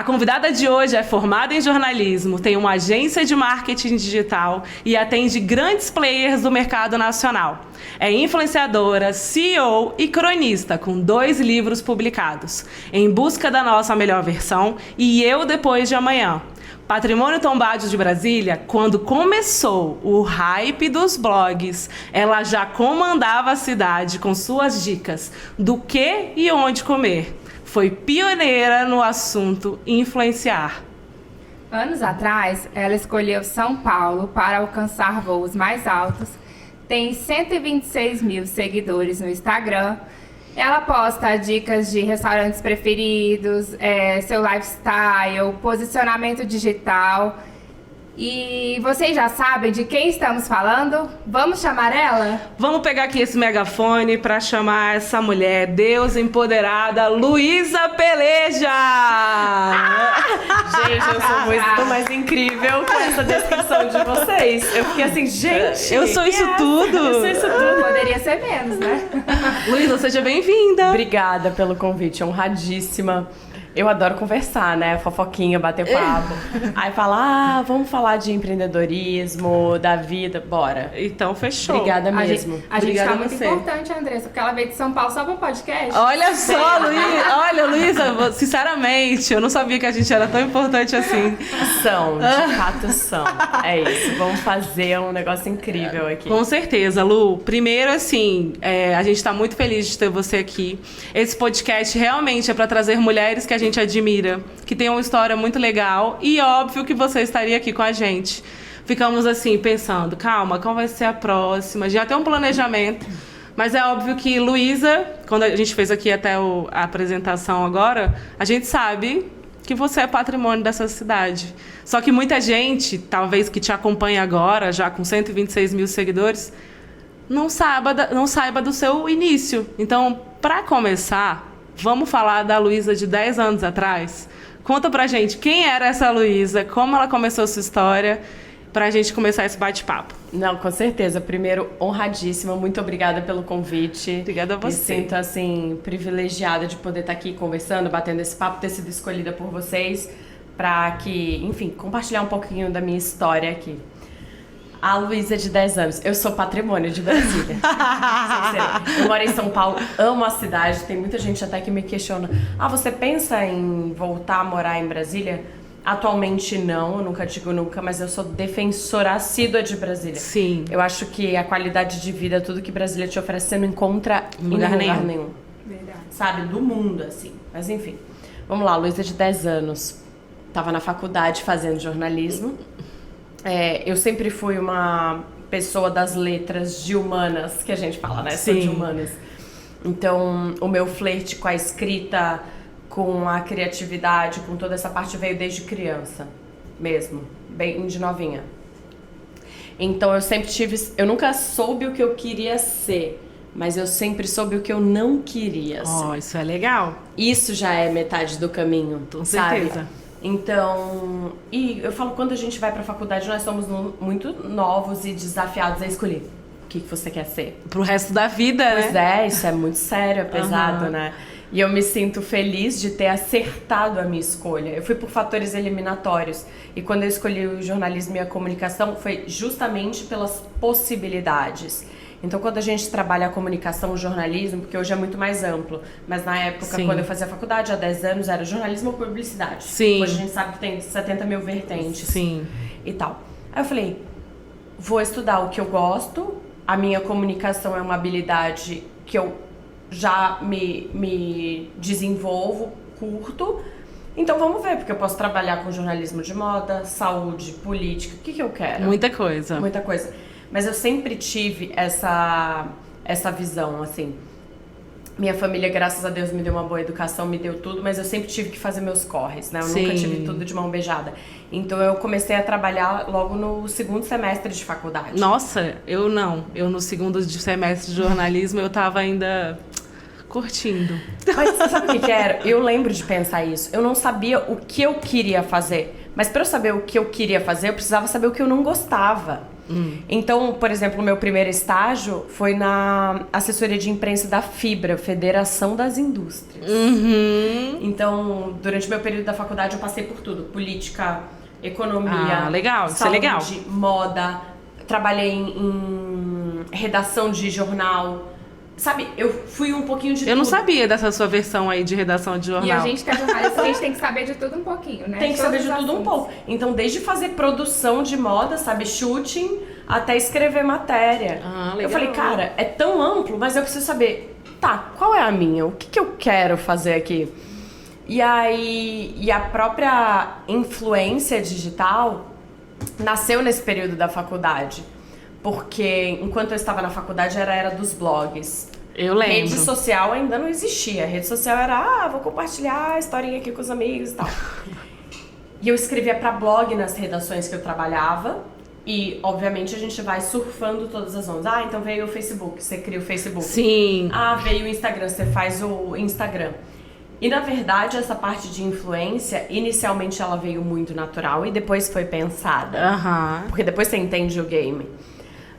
A convidada de hoje é formada em jornalismo, tem uma agência de marketing digital e atende grandes players do mercado nacional. É influenciadora, CEO e cronista, com 2 livros publicados, Em Busca da Nossa Melhor Versão e Eu Depois de Amanhã. Patrimônio Tombado de Brasília, quando começou o hype dos blogs, ela já comandava a cidade com suas dicas do que e onde comer. Foi pioneira no assunto influenciar. Anos atrás, ela escolheu São Paulo para alcançar voos mais altos, tem 126 mil seguidores no Instagram. Ela posta dicas de restaurantes preferidos, seu lifestyle, posicionamento digital. E vocês já sabem de quem estamos falando? Vamos chamar ela? Vamos pegar aqui esse megafone para chamar essa mulher, Deus empoderada, Luísa Peleja! Gente, eu sou muito mais incrível com essa descrição de vocês. Eu fiquei assim, gente... Eu sou isso tudo! Eu sou isso tudo. Poderia ser menos, né? Luísa, seja bem-vinda! Obrigada pelo convite, honradíssima. Eu adoro conversar, né? Fofoquinha, bater papo. Aí fala, vamos falar de empreendedorismo, da vida, bora. Então, fechou. Obrigada mesmo. A gente tá muito você. importante, Andressa, porque ela veio de São Paulo só para um podcast. Olha só, Luísa! Olha, Luísa, sinceramente, eu não sabia que a gente era tão importante assim. São, de fato são. É isso, vamos fazer um negócio incrível aqui. Com certeza, Lu. Primeiro, assim, a gente tá muito feliz de ter você aqui. Esse podcast realmente é para trazer mulheres que a gente admira, que tem uma história muito legal e óbvio que você estaria aqui com a gente. Ficamos assim, pensando, calma, qual vai ser a próxima? Já tem um planejamento, mas é óbvio que Luísa, quando a gente fez aqui até a apresentação agora, a gente sabe que você é patrimônio dessa cidade. Só que muita gente, talvez que te acompanha agora, já com 126 mil seguidores, não saiba do seu início. Então, para começar, vamos falar da Luísa de 10 anos atrás? Conta pra gente quem era essa Luísa, como ela começou a sua história, pra gente começar esse bate-papo. Não, com certeza. Primeiro, honradíssima. Muito obrigada pelo convite. Obrigada a você. Me sinto, assim, privilegiada de poder estar aqui conversando, batendo esse papo, ter sido escolhida por vocês pra que, enfim, compartilhar um pouquinho da minha história aqui. A Luísa de 10 anos. Eu sou patrimônio de Brasília. Eu moro em São Paulo, amo a cidade. Tem muita gente até que me questiona. Você pensa em voltar a morar em Brasília? Atualmente não, eu nunca digo nunca, mas eu sou defensora assídua de Brasília. Sim. Eu acho que a qualidade de vida, tudo que Brasília te oferece, você não encontra em lugar nenhum. Verdade. Sabe? Do mundo, assim. Mas enfim. Vamos lá, Luísa de 10 anos. Tava na faculdade fazendo jornalismo. Eu sempre fui uma pessoa das letras, de humanas, que a gente fala, né? Sou de humanas. Então, o meu flerte com a escrita, com a criatividade, com toda essa parte veio desde criança, mesmo, bem de novinha. Então, eu nunca soube o que eu queria ser, mas eu sempre soube o que eu não queria ser. Isso é legal. Isso já é metade do caminho, Com sabe? certeza. Então, e eu falo, quando a gente vai pra faculdade, nós somos muito novos e desafiados a escolher o que você quer ser. Pro resto da vida, Pois né? isso é muito sério, é pesado, né? E eu me sinto feliz de ter acertado a minha escolha. Eu fui por fatores eliminatórios. E quando eu escolhi o jornalismo e a comunicação, foi justamente pelas possibilidades. Então, quando a gente trabalha a comunicação, o jornalismo, porque hoje é muito mais amplo, mas na época, Sim. quando eu fazia faculdade, há 10 anos, era jornalismo ou publicidade. Sim. Hoje a gente sabe que tem 70 mil vertentes. Sim. E tal. Aí eu falei, vou estudar o que eu gosto, a minha comunicação é uma habilidade que eu já me desenvolvo, curto, então vamos ver, porque eu posso trabalhar com jornalismo de moda, saúde, política, o que eu quero? Muita coisa. Muita coisa. Mas eu sempre tive essa visão, assim. Minha família, graças a Deus, me deu uma boa educação, me deu tudo, mas eu sempre tive que fazer meus corres, né? Eu nunca tive tudo de mão beijada. Então eu comecei a trabalhar logo no segundo semestre de faculdade. Nossa, eu não. Eu no segundo semestre de jornalismo, eu tava ainda curtindo. Mas sabe o que era? Eu lembro de pensar isso. Eu não sabia o que eu queria fazer, Mas para eu saber o que eu queria fazer, eu precisava saber o que eu não gostava. Então, por exemplo, o meu primeiro estágio foi na assessoria de imprensa da FIBRA, Federação das Indústrias. Então, durante o meu período da faculdade, eu passei por tudo. Política, economia, legal, isso saúde, é legal. moda. Trabalhei em redação de jornal. Sabe, eu fui um pouquinho de tudo. Eu não sabia dessa sua versão aí de redação de jornal. E a gente que é jornalista, a gente tem que saber de tudo um pouquinho, né? Tem que saber de tudo um pouco. Então, desde fazer produção de moda, sabe, shooting, até escrever matéria. Legal. Eu falei, cara, é tão amplo, mas eu preciso saber, tá, qual é a minha? O que eu quero fazer aqui? E aí, e a própria influência digital nasceu nesse período da faculdade. Porque enquanto eu estava na faculdade era a era dos blogs. Eu lembro. Rede social ainda não existia. Rede social era, vou compartilhar a historinha aqui com os amigos e tal. E eu escrevia para blog nas redações que eu trabalhava. E, obviamente, a gente vai surfando todas as ondas. Então veio o Facebook, você cria o Facebook. Sim. Veio o Instagram, você faz o Instagram. E, na verdade, essa parte de influência, inicialmente ela veio muito natural e depois foi pensada. Porque depois você entende o game.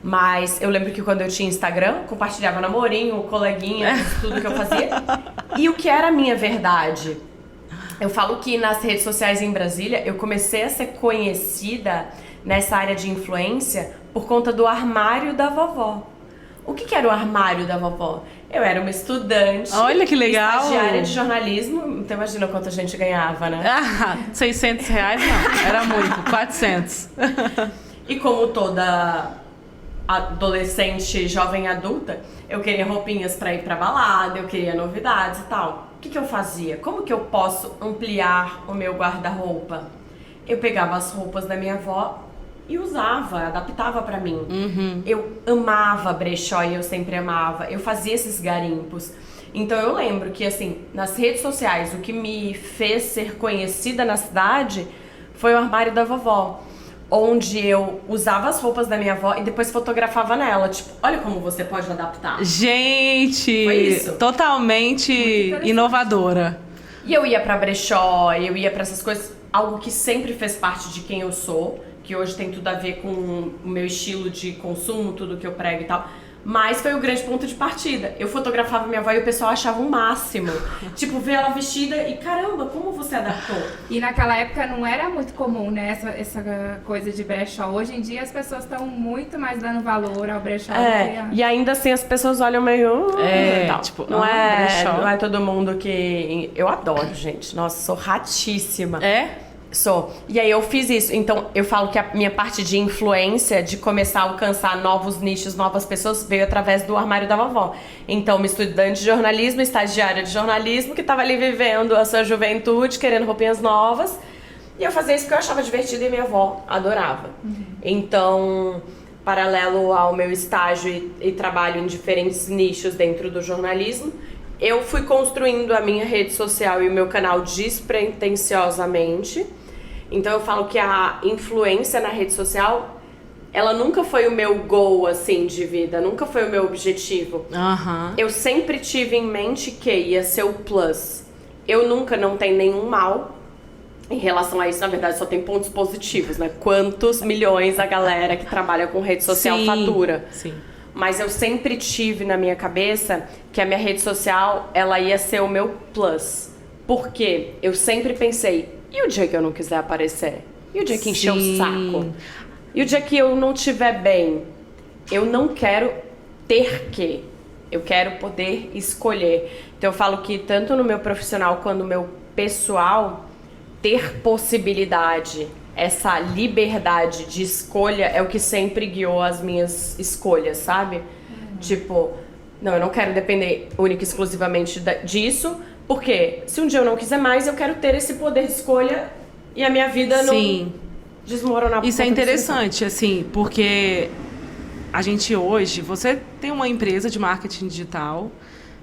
Mas eu lembro que quando eu tinha Instagram, compartilhava namorinho, coleguinha, tudo que eu fazia. E o que era a minha verdade? Eu falo que nas redes sociais em Brasília, eu comecei a ser conhecida nessa área de influência por conta do armário da vovó. O que era o armário da vovó? Eu era uma estudante. Olha que legal. Estagiária de jornalismo. Então imagina quanto a gente ganhava, né? R$600 não, era muito, 400. E como toda adolescente, jovem adulta, eu queria roupinhas pra ir pra balada, eu queria novidades e tal. O que eu fazia? Como que eu posso ampliar o meu guarda-roupa? Eu pegava as roupas da minha avó e usava, adaptava pra mim. Eu amava brechó e eu sempre amava. Eu fazia esses garimpos. Então eu lembro que, assim, nas redes sociais, o que me fez ser conhecida na cidade foi o armário da vovó. Onde eu usava as roupas da minha avó e depois fotografava nela. Tipo, olha como você pode adaptar. Gente, Foi isso. Totalmente inovadora. E eu ia pra brechó, eu ia pra essas coisas. Algo que sempre fez parte de quem eu sou. Que hoje tem tudo a ver com o meu estilo de consumo, tudo que eu prego e tal. Mas foi o grande ponto de partida. Eu fotografava minha avó e o pessoal achava o máximo. Tipo, ver ela vestida e caramba, como você adaptou? E naquela época não era muito comum, né? Essa coisa de brechó. Hoje em dia as pessoas estão muito mais dando valor ao brechó. E ainda assim as pessoas olham meio... tal. Tipo, não brechó. é todo mundo que... Eu adoro, gente. Nossa, sou ratíssima. Sou. E aí eu fiz isso. Então, eu falo que a minha parte de influência, de começar a alcançar novos nichos, novas pessoas, veio através do armário da vovó. Então, uma estudante de jornalismo, estagiária de jornalismo, que estava ali vivendo a sua juventude, querendo roupinhas novas. E eu fazia isso porque eu achava divertido e minha avó adorava. Então, paralelo ao meu estágio e trabalho em diferentes nichos dentro do jornalismo, eu fui construindo a minha rede social e o meu canal despretensiosamente. Então eu falo que a influência na rede social, ela nunca foi o meu goal, assim, de vida, nunca foi o meu objetivo. Eu sempre tive em mente que ia ser o plus. Eu nunca, não tem nenhum mal em relação a isso, na verdade só tem pontos positivos, né? Quantos milhões a galera que trabalha com rede social fatura. Sim. Mas eu sempre tive na minha cabeça que a minha rede social, ela ia ser o meu plus. Porque eu sempre pensei, e o dia que eu não quiser aparecer? E o dia que encher o saco? E o dia que eu não estiver bem? Eu não quero ter que. Eu quero poder escolher. Então eu falo que tanto no meu profissional quanto no meu pessoal, ter possibilidade, essa liberdade de escolha é o que sempre guiou as minhas escolhas, sabe? Tipo, não, eu não quero depender única e exclusivamente disso, porque se um dia eu não quiser mais, eu quero ter esse poder de escolha e a minha vida não desmoronar por Isso é conta interessante, assim, porque a gente hoje, você tem uma empresa de marketing digital,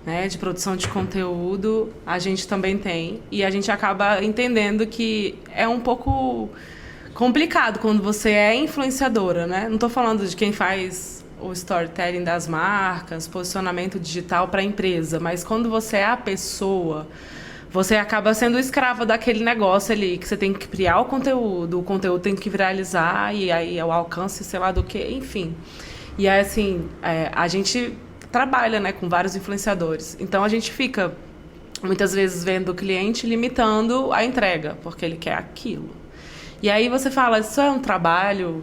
né, de produção de conteúdo, a gente também tem, e a gente acaba entendendo que é um pouco complicado quando você é influenciadora, né? Não estou falando de quem faz o storytelling das marcas, posicionamento digital para a empresa, mas quando você é a pessoa, você acaba sendo escrava daquele negócio ali, que você tem que criar o conteúdo tem que viralizar, e aí é o alcance, sei lá do que, enfim. E aí, assim, a gente trabalha, né, com vários influenciadores. Então, a gente fica, muitas vezes, vendo o cliente limitando a entrega, porque ele quer aquilo. E aí você fala, isso é um trabalho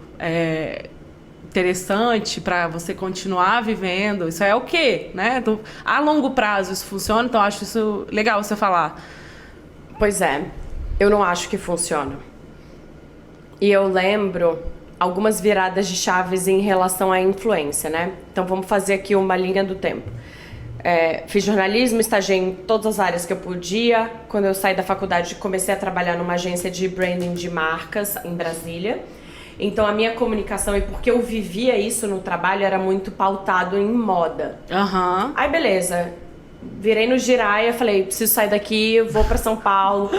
interessante para você continuar vivendo, isso é o quê, né? Então, a longo prazo isso funciona, então acho isso legal você falar. Pois é, eu não acho que funciona. E eu lembro algumas viradas de chaves em relação à influência, né? Então vamos fazer aqui uma linha do tempo. Fiz jornalismo, estagiei em todas as áreas que eu podia. Quando eu saí da faculdade, comecei a trabalhar numa agência de branding de marcas em Brasília. Então, a minha comunicação, e porque eu vivia isso no trabalho, era muito pautado em moda. Aham. Aí, beleza. Virei no Jiraya, falei, preciso sair daqui, vou pra São Paulo.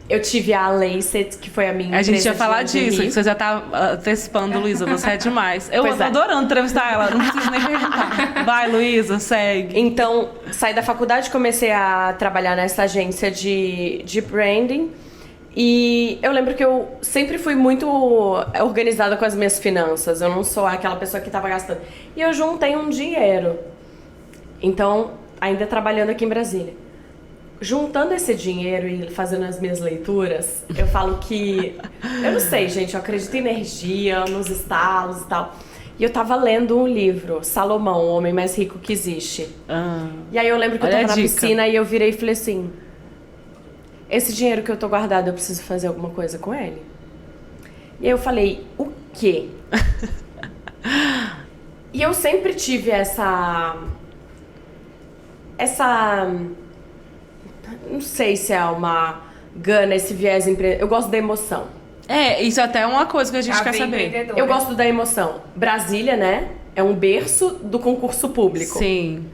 Eu tive a Lacet, que foi a minha empresa. A gente ia falar de disso, lingerie. que você já tá antecipando, Luísa, você é demais. Eu Pois tô é. adorando entrevistar ela, não preciso nem perguntar. Vai, Luísa, segue. Então, saí da faculdade, comecei a trabalhar nessa agência de branding. E eu lembro que eu sempre fui muito organizada com as minhas finanças. Eu não sou aquela pessoa que tava gastando. E eu juntei um dinheiro. Então, ainda trabalhando aqui em Brasília. Juntando esse dinheiro e fazendo as minhas leituras, eu falo que... Eu não sei, gente, eu acredito em energia, nos estalos e tal. E eu tava lendo um livro, Salomão, o Homem Mais Rico que Existe. E aí eu lembro que eu Olha tava a na dica. piscina e eu virei e falei assim... Esse dinheiro que eu tô guardado, eu preciso fazer alguma coisa com ele? E aí eu falei, o quê? E eu sempre tive essa... Não sei se é uma gana, esse viés empreendedor. Eu gosto da emoção. Isso até é uma coisa que a gente quer saber. Empreendedora. Eu gosto da emoção. Brasília, né? É um berço do concurso público. Sim.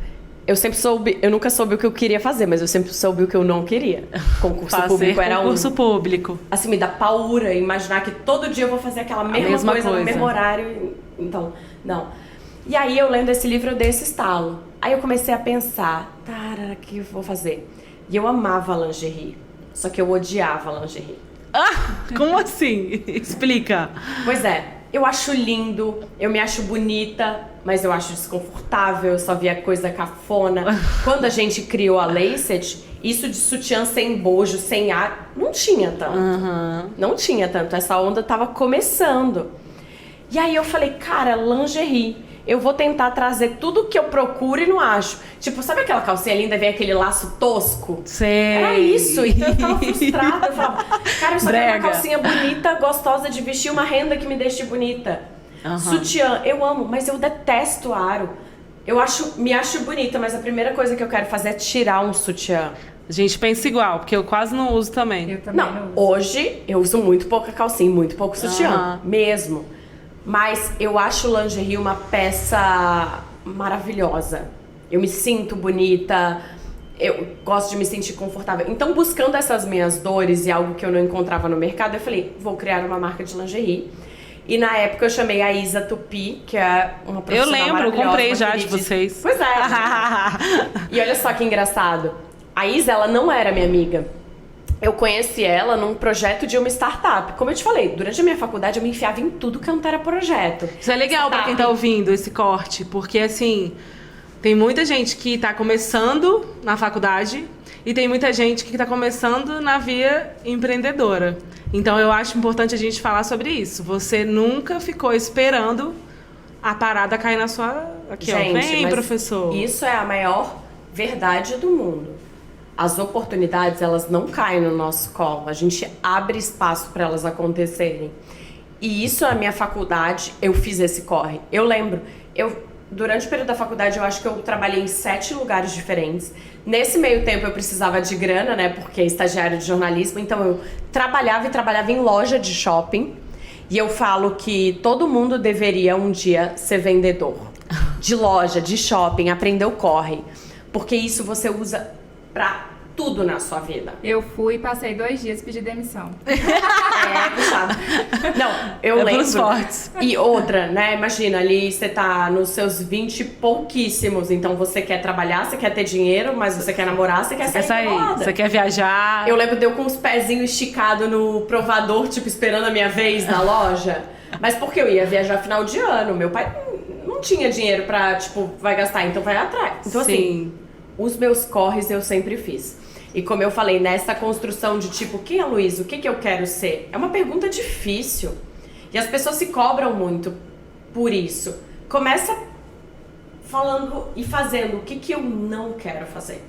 Eu nunca soube o que eu queria fazer, mas eu sempre soube o que eu não queria. Concurso público era concurso público. Assim, me dá paura imaginar que todo dia eu vou fazer aquela mesma coisa no mesmo horário. Então, não. E aí, eu lendo esse livro, eu dei esse estalo. Aí eu comecei a pensar, o que eu vou fazer? E eu amava lingerie, só que eu odiava lingerie. Como assim? Explica. Pois é, eu acho lindo, eu me acho bonita, mas eu acho desconfortável, eu só via coisa cafona. Quando a gente criou a Lacet, isso de sutiã sem bojo, sem ar, não tinha tanto. Não tinha tanto, essa onda tava começando. E aí eu falei, cara, lingerie, eu vou tentar trazer tudo que eu procuro e não acho. Tipo, sabe aquela calcinha linda e vem aquele laço tosco? Sei. Era isso, então eu tava frustrada. Eu falava, cara, eu só quero uma Brega. calcinha bonita, gostosa de vestir, uma renda que me deixe bonita. Sutiã, eu amo, mas eu detesto aro. Me acho bonita, mas a primeira coisa que eu quero fazer é tirar um sutiã. A gente pensa igual, porque eu quase não uso também. Eu também não Não, uso. hoje eu uso muito pouca calcinha, muito pouco sutiã, mesmo. Mas eu acho lingerie uma peça maravilhosa. Eu me sinto bonita, eu gosto de me sentir confortável. Então, buscando essas minhas dores e algo que eu não encontrava no mercado, eu falei, vou criar uma marca de lingerie. E na época eu chamei a Isa Tupi, que é uma profissional Eu lembro, eu maravilhosa, comprei uma já de queridíssima. vocês. Pois é. E olha só que engraçado. A Isa, ela não era minha amiga. Eu conheci ela num projeto de uma startup. Como eu te falei, durante a minha faculdade eu me enfiava em tudo que não era projeto. Isso é legal pra quem tá ouvindo esse corte, porque assim, tem muita gente que tá começando na faculdade e tem muita gente que tá começando na via empreendedora. Então eu acho importante a gente falar sobre isso. Você nunca ficou esperando a parada cair na sua... Aqui, ó, vem, mas professor. Isso é a maior verdade do mundo. As oportunidades, elas não caem no nosso colo. A gente abre espaço para elas acontecerem. E isso na minha faculdade, eu fiz esse corre. Eu lembro, durante o período da faculdade, eu acho que eu trabalhei em 7 lugares diferentes. Nesse meio tempo, eu precisava de grana, né? Porque é estagiário de jornalismo. Então, eu trabalhava em loja de shopping. E eu falo que todo mundo deveria um dia ser vendedor. De loja, de shopping, aprender o corre. Porque isso você usa pra tudo na sua vida. Eu fui e passei 2 dias pedir demissão. Puxado. Não, eu lembro. Pros fortes. E outra, né? Imagina, ali você tá nos seus 20 e pouquíssimos. Então você quer trabalhar, você quer ter dinheiro, mas você quer namorar, você quer sair. Você quer viajar. Eu lembro de eu com os pezinhos esticados no provador, tipo, esperando a minha vez na loja. Mas porque eu ia viajar final de ano. Meu pai não tinha dinheiro pra, tipo, vai gastar, então vai atrás. Então, assim, os meus corres eu sempre fiz. E como eu falei, nessa construção de tipo, quem é a Luísa? O que eu quero ser? É uma pergunta difícil. E as pessoas se cobram muito por isso. Começa falando e fazendo o que eu não quero fazer.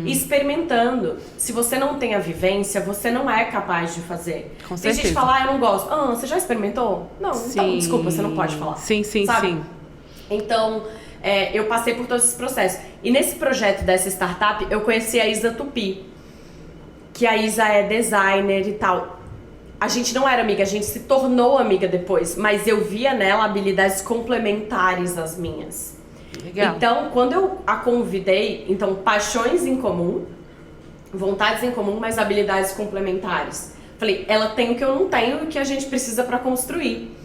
E experimentando. Se você não tem a vivência, você não é capaz de fazer. Com Tem gente que fala, eu não gosto. Você já experimentou? Não, então desculpa, você não pode falar. Sim. Então, eu passei por todos esses processos. E nesse projeto dessa startup, eu conheci a Isa Tupi. Que a Isa é designer e tal. A gente não era amiga, a gente se tornou amiga depois. Mas eu via nela habilidades complementares às minhas. Legal. Então, quando eu a convidei, então, paixões em comum, vontades em comum, mas habilidades complementares. Falei, ela tem o que eu não tenho e o que a gente precisa pra construir.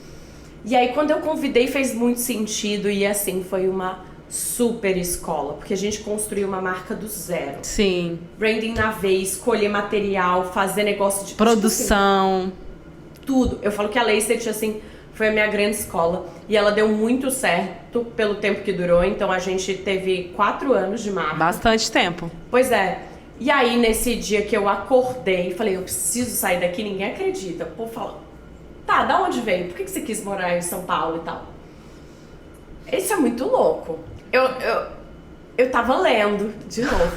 E aí, quando eu convidei, fez muito sentido e, assim, foi uma super escola, porque a gente construiu uma marca do zero. Sim. Branding na vez, escolher material, fazer negócio de... Produção. Tipo assim, tudo. Eu falo que a Lacet, assim, foi a minha grande escola e ela deu muito certo pelo tempo que durou, então a gente teve 4 anos de marca. Bastante tempo. Pois é. E aí, nesse dia que eu acordei, falei, eu preciso sair daqui, ninguém acredita. O povo fala, tá, da onde veio? Por que você quis morar em São Paulo e tal? Isso é muito louco. Eu tava lendo, de novo.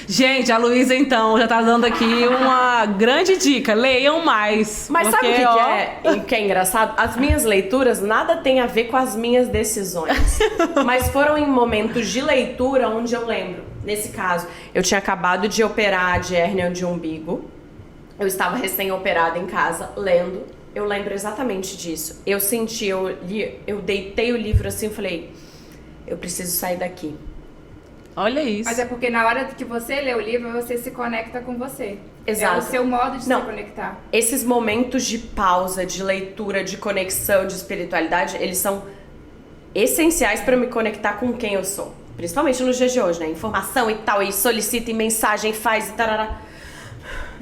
Gente, a Luísa, então, já tá dando aqui uma grande dica. Leiam mais. Mas porque, sabe o que é engraçado? As minhas leituras nada tem a ver com as minhas decisões. Mas foram em momentos de leitura onde eu lembro. Nesse caso, eu tinha acabado de operar de hérnia de umbigo. Eu estava recém-operada em casa, lendo. Eu lembro exatamente disso. Eu senti, eu deitei o livro assim e falei, eu preciso sair daqui. Olha isso. Mas é porque na hora que você lê o livro, você se conecta com você. Exato. É o seu modo de se conectar. Esses momentos de pausa, de leitura, de conexão, de espiritualidade, eles são essenciais para me conectar com quem eu sou. Principalmente nos dias de hoje, né? Informação e tal, e solicita, e mensagem, faz, e tarará.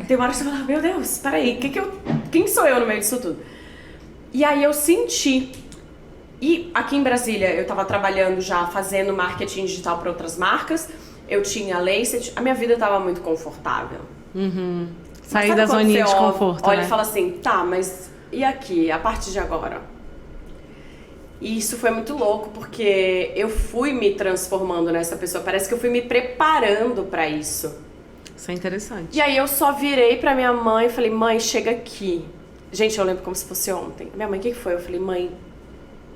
Tem uma hora que você fala, meu Deus, peraí, quem sou eu no meio disso tudo? E aí eu senti. E aqui em Brasília, eu tava trabalhando já, fazendo marketing digital para outras marcas. Eu tinha a Lacet, a minha vida tava muito confortável. Sair da zoninha de conforto, olha né? e fala assim, tá, mas e aqui, a partir de agora? E isso foi muito louco, porque eu fui me transformando nessa pessoa. Parece que eu fui me preparando pra isso. Isso é interessante. E aí eu só virei pra minha mãe e falei, mãe, chega aqui. Gente, eu lembro como se fosse ontem. Minha mãe, o que foi? Eu falei, mãe,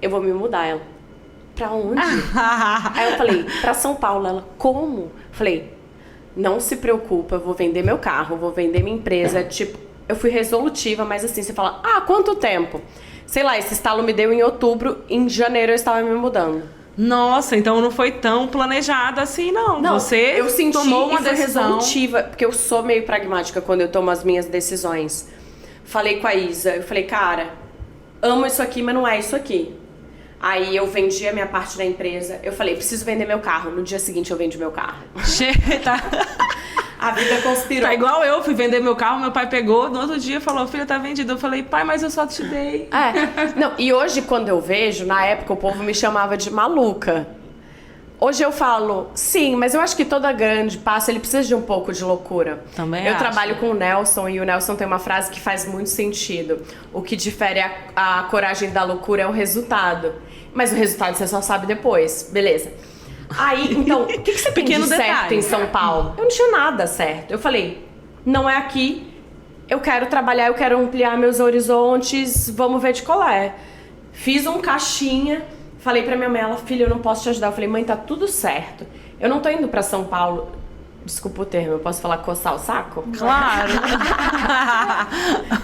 eu vou me mudar. Ela, pra onde? Aí eu falei, pra São Paulo. Ela, como? Falei, não se preocupa, eu vou vender meu carro, vou vender minha empresa. Tipo, eu fui resolutiva, mas assim, você fala, quanto tempo? Sei lá, esse estalo me deu em outubro, em janeiro eu estava me mudando. Nossa, então não foi tão planejado assim, não. Você eu senti tomou uma decisão resolutiva, porque eu sou meio pragmática quando eu tomo as minhas decisões. Falei com a Isa, eu falei, cara, amo isso aqui, mas não é isso aqui. Aí eu vendi a minha parte da empresa, eu falei, preciso vender meu carro. No dia seguinte eu vendi meu carro. Tá. A vida conspirou. Tá igual eu, fui vender meu carro, meu pai pegou, no outro dia falou, filha, tá vendido. Eu falei, pai, mas eu só te dei. Não, e hoje quando eu vejo, na época o povo me chamava de maluca. Hoje eu falo, sim, mas eu acho que toda grande passo, ele precisa de um pouco de loucura. Também eu acho. trabalho com o Nelson, e o Nelson tem uma frase que faz muito sentido. O que difere a coragem da loucura é o resultado. Mas o resultado você só sabe depois, beleza. Aí, então, o que você tem de certo em São Paulo? Eu não tinha nada certo. Eu falei, não é aqui, eu quero trabalhar, eu quero ampliar meus horizontes, vamos ver de qual é. Fiz um caixinha, falei pra minha mãe, ela, filha, eu não posso te ajudar. Eu falei, mãe, tá tudo certo. Eu não tô indo pra São Paulo, desculpa o termo, eu posso falar coçar o saco? Claro.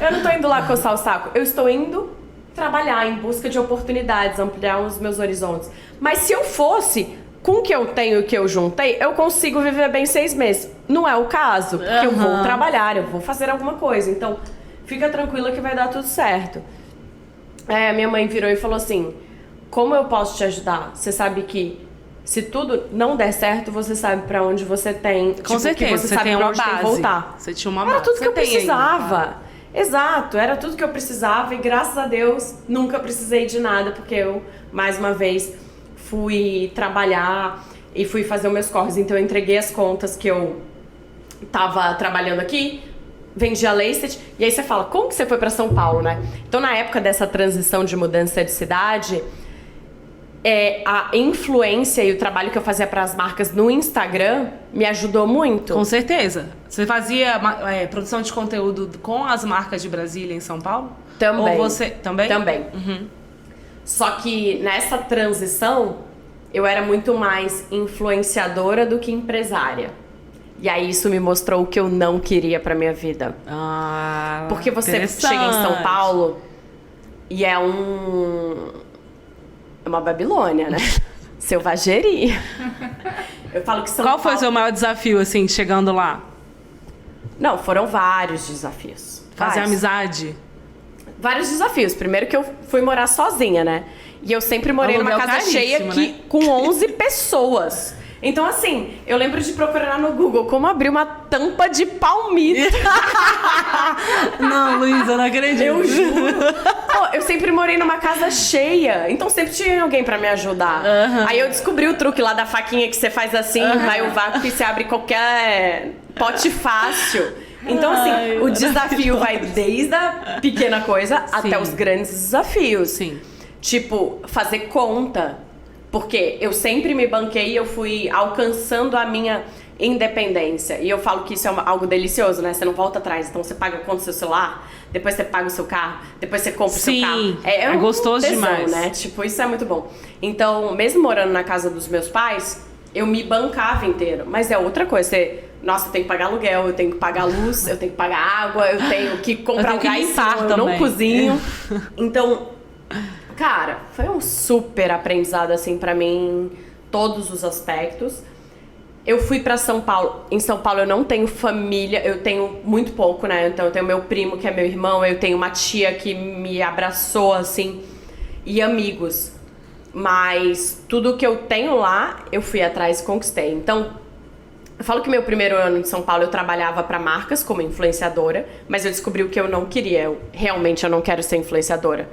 Eu não tô indo lá coçar o saco, eu estou indo trabalhar em busca de oportunidades, ampliar os meus horizontes. Mas se eu fosse, com o que eu tenho e o que eu juntei, eu consigo viver bem 6 meses. Não é o caso, porque eu vou trabalhar, eu vou fazer alguma coisa. Então, fica tranquila que vai dar tudo certo. Minha mãe virou e falou assim, como eu posso te ajudar? Você sabe que se tudo não der certo, você sabe pra onde você tem... Com certeza, que você sabe tem pra uma onde tem que base. voltar. Você tinha uma Era base. tudo que Você eu tem precisava. ainda. Exato, era tudo que eu precisava e graças a Deus nunca precisei de nada, porque eu, mais uma vez, fui trabalhar e fui fazer os meus corres. Então eu entreguei as contas que eu tava trabalhando aqui, vendi a Laced, e aí você fala, como que você foi pra São Paulo, né? Então na época dessa transição de mudança de cidade, a influência e o trabalho que eu fazia para as marcas no Instagram me ajudou muito. Com certeza. Você fazia produção de conteúdo com as marcas de Brasília em São Paulo? Também. Ou você também? Também. Só que nessa transição, eu era muito mais influenciadora do que empresária. E aí isso me mostrou o que eu não queria pra minha vida. Porque você chega em São Paulo e é uma Babilônia, né? Selvageria. Eu falo que São Paulo... Qual foi o seu maior desafio, assim, chegando lá? Não, foram vários desafios. Fazer amizade? Vários desafios. Primeiro que eu fui morar sozinha, né? E eu sempre morei numa Aluguel casa cheia caríssimo, né? com 11 pessoas. Então, assim, eu lembro de procurar no Google como abrir uma tampa de palmito. Não, Luísa, eu não acredito. Eu juro. Pô, eu sempre morei numa casa cheia, então sempre tinha alguém pra me ajudar. Aí eu descobri o truque lá da faquinha que você faz assim, vai o vácuo e você abre qualquer pote fácil. Então, assim, o desafio vai desde a pequena coisa até os grandes desafios. Sim. Tipo, fazer conta. Porque eu sempre me banquei e eu fui alcançando a minha independência. E eu falo que isso é algo delicioso, né? Você não volta atrás. Então você paga a conta do seu celular, depois você paga o seu carro, depois você compra o seu carro. É gostoso tesão, demais. Né? Tipo, isso é muito bom. Então, mesmo morando na casa dos meus pais, eu me bancava inteiro. Mas é outra coisa. Nossa, eu tenho que pagar aluguel, eu tenho que pagar luz, eu tenho que pagar água, eu tenho que comprar gás, eu não cozinho. Então... Cara, foi um super aprendizado, assim, pra mim, todos os aspectos. Eu fui pra São Paulo. Em São Paulo eu não tenho família, eu tenho muito pouco, né? Então eu tenho meu primo, que é meu irmão, eu tenho uma tia que me abraçou, assim, e amigos. Mas tudo que eu tenho lá, eu fui atrás e conquistei. Então, eu falo que meu primeiro ano em São Paulo eu trabalhava pra marcas como influenciadora, mas eu descobri o que eu não queria. Eu não quero ser influenciadora.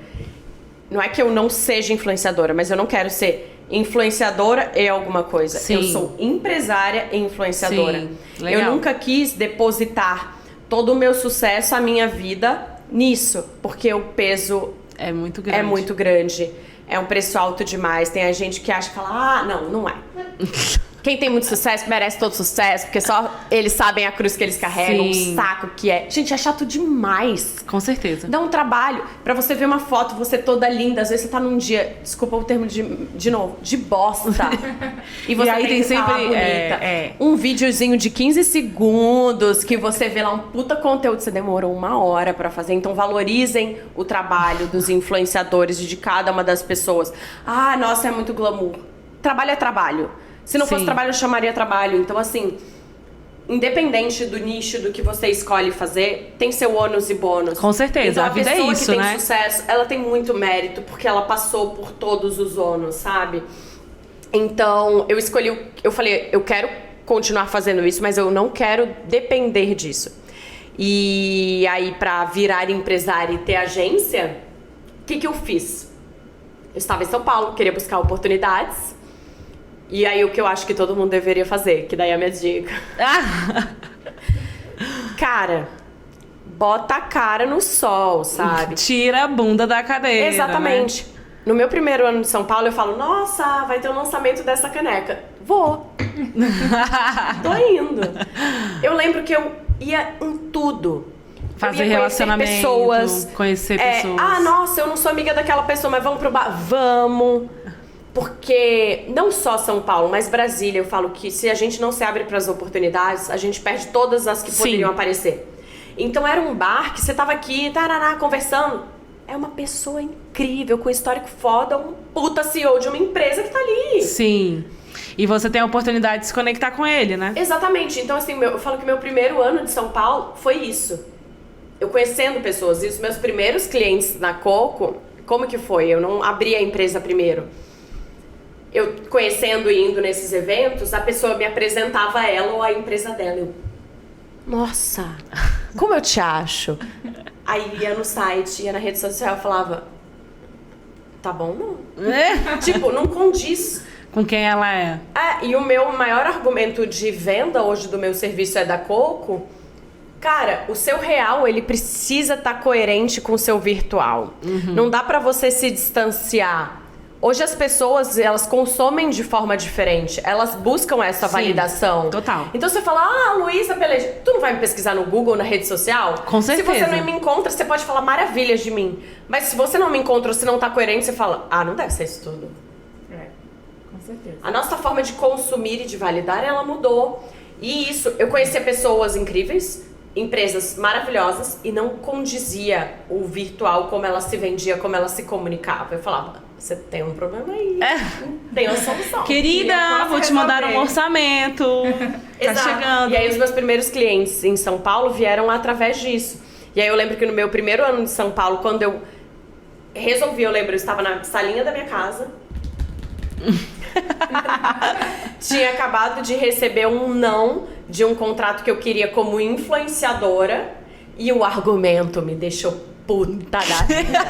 Não é que eu não seja influenciadora, mas eu não quero ser influenciadora e alguma coisa. Sim. Eu sou empresária e influenciadora. Sim, legal. Eu nunca quis depositar todo o meu sucesso, a minha vida, nisso. Porque o peso é muito grande. É muito grande. É um preço alto demais. Tem a gente que acha que fala, não é. Quem tem muito sucesso merece todo sucesso, porque só eles sabem a cruz que eles carregam, o saco que é. Gente, é chato demais. Com certeza. Dá um trabalho pra você ver uma foto, você toda linda. Às vezes você tá num dia, desculpa o termo de novo, de bosta. E você aí tem que estar lá sempre bonita. Um videozinho de 15 segundos que você vê lá um puta conteúdo. Você demorou 1 hora pra fazer. Então valorizem o trabalho dos influenciadores, de cada uma das pessoas. Ah, nossa, é muito glamour. Trabalho é trabalho. Se não fosse trabalho, eu chamaria trabalho. Então, assim, independente do nicho, do que você escolhe fazer, tem seu ônus e bônus. Com certeza, então, a vida é isso, né? A pessoa que tem sucesso, ela tem muito mérito, porque ela passou por todos os ônus, sabe? Então, eu falei, eu quero continuar fazendo isso, mas eu não quero depender disso. E aí, pra virar empresária e ter agência, o que eu fiz? Eu estava em São Paulo, queria buscar oportunidades. E aí o que eu acho que todo mundo deveria fazer, que daí é a minha dica. Cara, bota a cara no sol, sabe? Tira a bunda da cadeira. Exatamente. Né? No meu primeiro ano de São Paulo, eu falo, nossa, vai ter o lançamento dessa caneca. Vou. Tô indo. Eu lembro que eu ia em tudo. Fazer relacionamento, conhecer pessoas. Nossa, eu não sou amiga daquela pessoa, mas vamos pro bar. Vamos. Porque não só São Paulo, mas Brasília, eu falo que se a gente não se abre para as oportunidades, a gente perde todas as que poderiam aparecer. Então era um bar que você tava aqui, tarará, conversando. É uma pessoa incrível, com histórico foda, um puta CEO de uma empresa que tá ali. Sim. E você tem a oportunidade de se conectar com ele, né? Exatamente. Então, assim, eu falo que meu primeiro ano de São Paulo foi isso. Eu conhecendo pessoas. E os meus primeiros clientes na Coco, como que foi? Eu não abri a empresa primeiro. Eu conhecendo e indo nesses eventos, a pessoa me apresentava ela ou a empresa dela. Eu, nossa, como eu te acho? Aí ia no site, ia na rede social e falava, tá bom não? Tipo, não condiz. Com quem ela é. E o meu maior argumento de venda hoje do meu serviço é da Coco. Cara, o seu real, ele precisa estar coerente com o seu virtual. Não dá pra você se distanciar. Hoje as pessoas, elas consomem de forma diferente. Elas buscam essa validação. Total. Então você fala, Luísa Peleja, tu não vai me pesquisar no Google, na rede social? Com certeza. Se você não me encontra, você pode falar maravilhas de mim. Mas se você não me encontra ou se não tá coerente, você fala, não deve ser isso tudo. Com certeza. A nossa forma de consumir e de validar, ela mudou. E isso, eu conhecia pessoas incríveis, empresas maravilhosas, e não condizia o virtual, como ela se vendia, como ela se comunicava. Eu falava, você tem um problema aí, tem uma solução. Querida, vou te mandar um orçamento. Tá chegando. E aí os meus primeiros clientes em São Paulo vieram através disso. E aí eu lembro que no meu primeiro ano de São Paulo, quando eu resolvi, eu estava na salinha da minha casa, tinha acabado de receber um não de um contrato que eu queria como influenciadora, e o argumento me deixou puta da vida.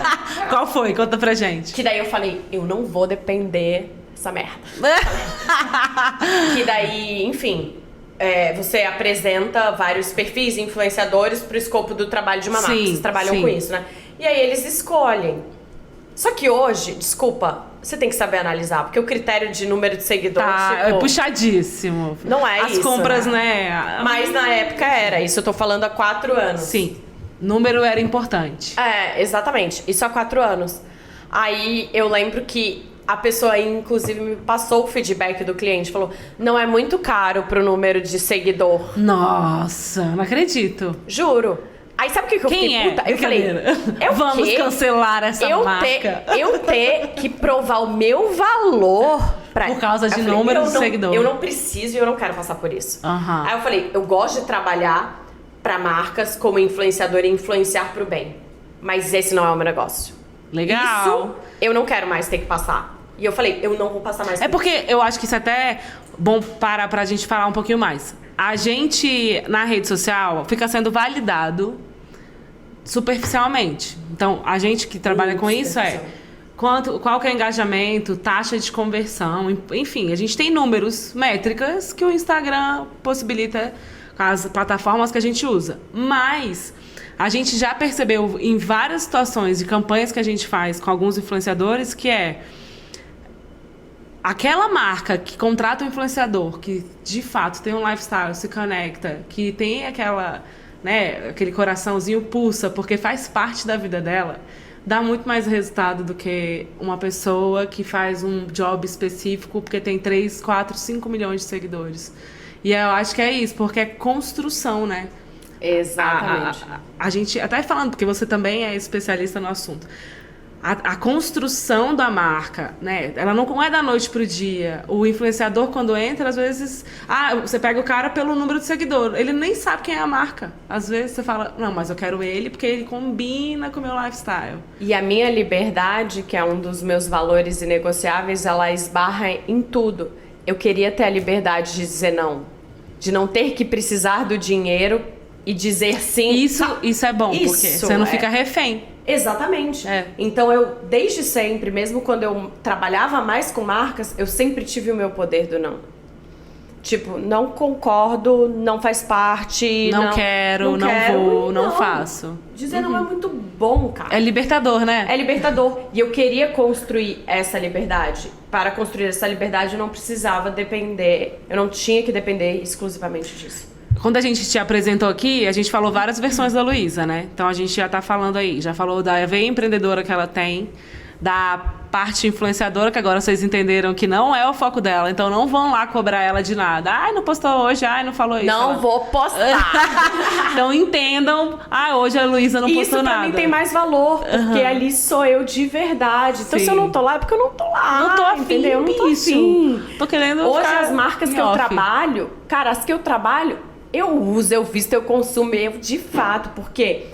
Qual foi? Conta pra gente. Que daí eu falei, eu não vou depender dessa merda. Que daí, enfim, você apresenta vários perfis influenciadores pro escopo do trabalho de uma marca. Vocês trabalham com isso, né? E aí eles escolhem. Só que hoje, desculpa, você tem que saber analisar, porque o critério de número de seguidores, é puxadíssimo. Não é As isso, compras, né? Mas na época era, isso eu tô falando há 4 anos. Sim, número era importante. Exatamente, isso há 4 anos. Aí eu lembro que a pessoa, inclusive, me passou o feedback do cliente, falou, não é muito caro pro número de seguidor. Nossa, não acredito. Juro. Aí sabe o que eu fiquei puta? Eu falei, vamos cancelar essa marca. Eu ter que provar o meu valor por causa de número de seguidores. Eu não preciso e eu não quero passar por isso. Aí eu falei, eu gosto de trabalhar pra marcas como influenciadora e influenciar pro bem. Mas esse não é o meu negócio. Legal. Isso eu não quero mais ter que passar. E eu falei, eu não vou passar mais por isso. Porque eu acho que isso é até bom pra gente falar um pouquinho mais. A gente, na rede social, fica sendo validado superficialmente. Então, a gente que trabalha com isso qual que é o engajamento, taxa de conversão, enfim, a gente tem números, métricas que o Instagram possibilita com as plataformas que a gente usa. Mas a gente já percebeu em várias situações de campanhas que a gente faz com alguns influenciadores que aquela marca que contrata um influenciador que de fato tem um lifestyle, se conecta, que tem aquele coraçãozinho pulsa, porque faz parte da vida dela, dá muito mais resultado do que uma pessoa que faz um job específico porque tem 3, 4, 5 milhões de seguidores. E eu acho que é isso, porque é construção, né? Exatamente. A gente, até falando, porque você também é especialista no assunto, a construção da marca, né? Ela não é da noite pro dia. O influenciador, quando entra, às vezes... você pega o cara pelo número de seguidor. Ele nem sabe quem é a marca. Às vezes você fala, não, mas eu quero ele porque ele combina com o meu lifestyle. E a minha liberdade, que é um dos meus valores inegociáveis, ela esbarra em tudo. Eu queria ter a liberdade de dizer não. De não ter que precisar do dinheiro e dizer sim. Isso é bom, porque você não fica refém. Exatamente. Então eu, desde sempre, mesmo quando eu trabalhava mais com marcas, eu sempre tive o meu poder do não. Tipo, não concordo, não faz parte, não quero, não vou, não faço. Dizer não é muito bom, cara. É libertador, né? É libertador. E eu queria construir essa liberdade. Para construir essa liberdade, eu não precisava depender, eu não tinha que depender exclusivamente disso. Quando a gente te apresentou aqui, a gente falou várias versões da Luísa, né? Então a gente já tá falando aí, já falou da veia empreendedora que ela tem, da parte influenciadora, que agora vocês entenderam que não é o foco dela, então não vão lá cobrar ela de nada. Ai, não postou hoje, ai, não falou isso. Não vou postar. Então entendam, hoje a Luísa não postou Isso pra nada. mim tem mais valor, porque ali sou eu de verdade. Então Sim. se eu não tô lá, é porque eu não tô lá. Não tô afim, entendeu? Eu não tô bicho. afim. Tô querendo Hoje ficar as marcas em que eu off. trabalho, cara, as que eu trabalho, eu uso, eu visto, eu consumo, eu de fato, porque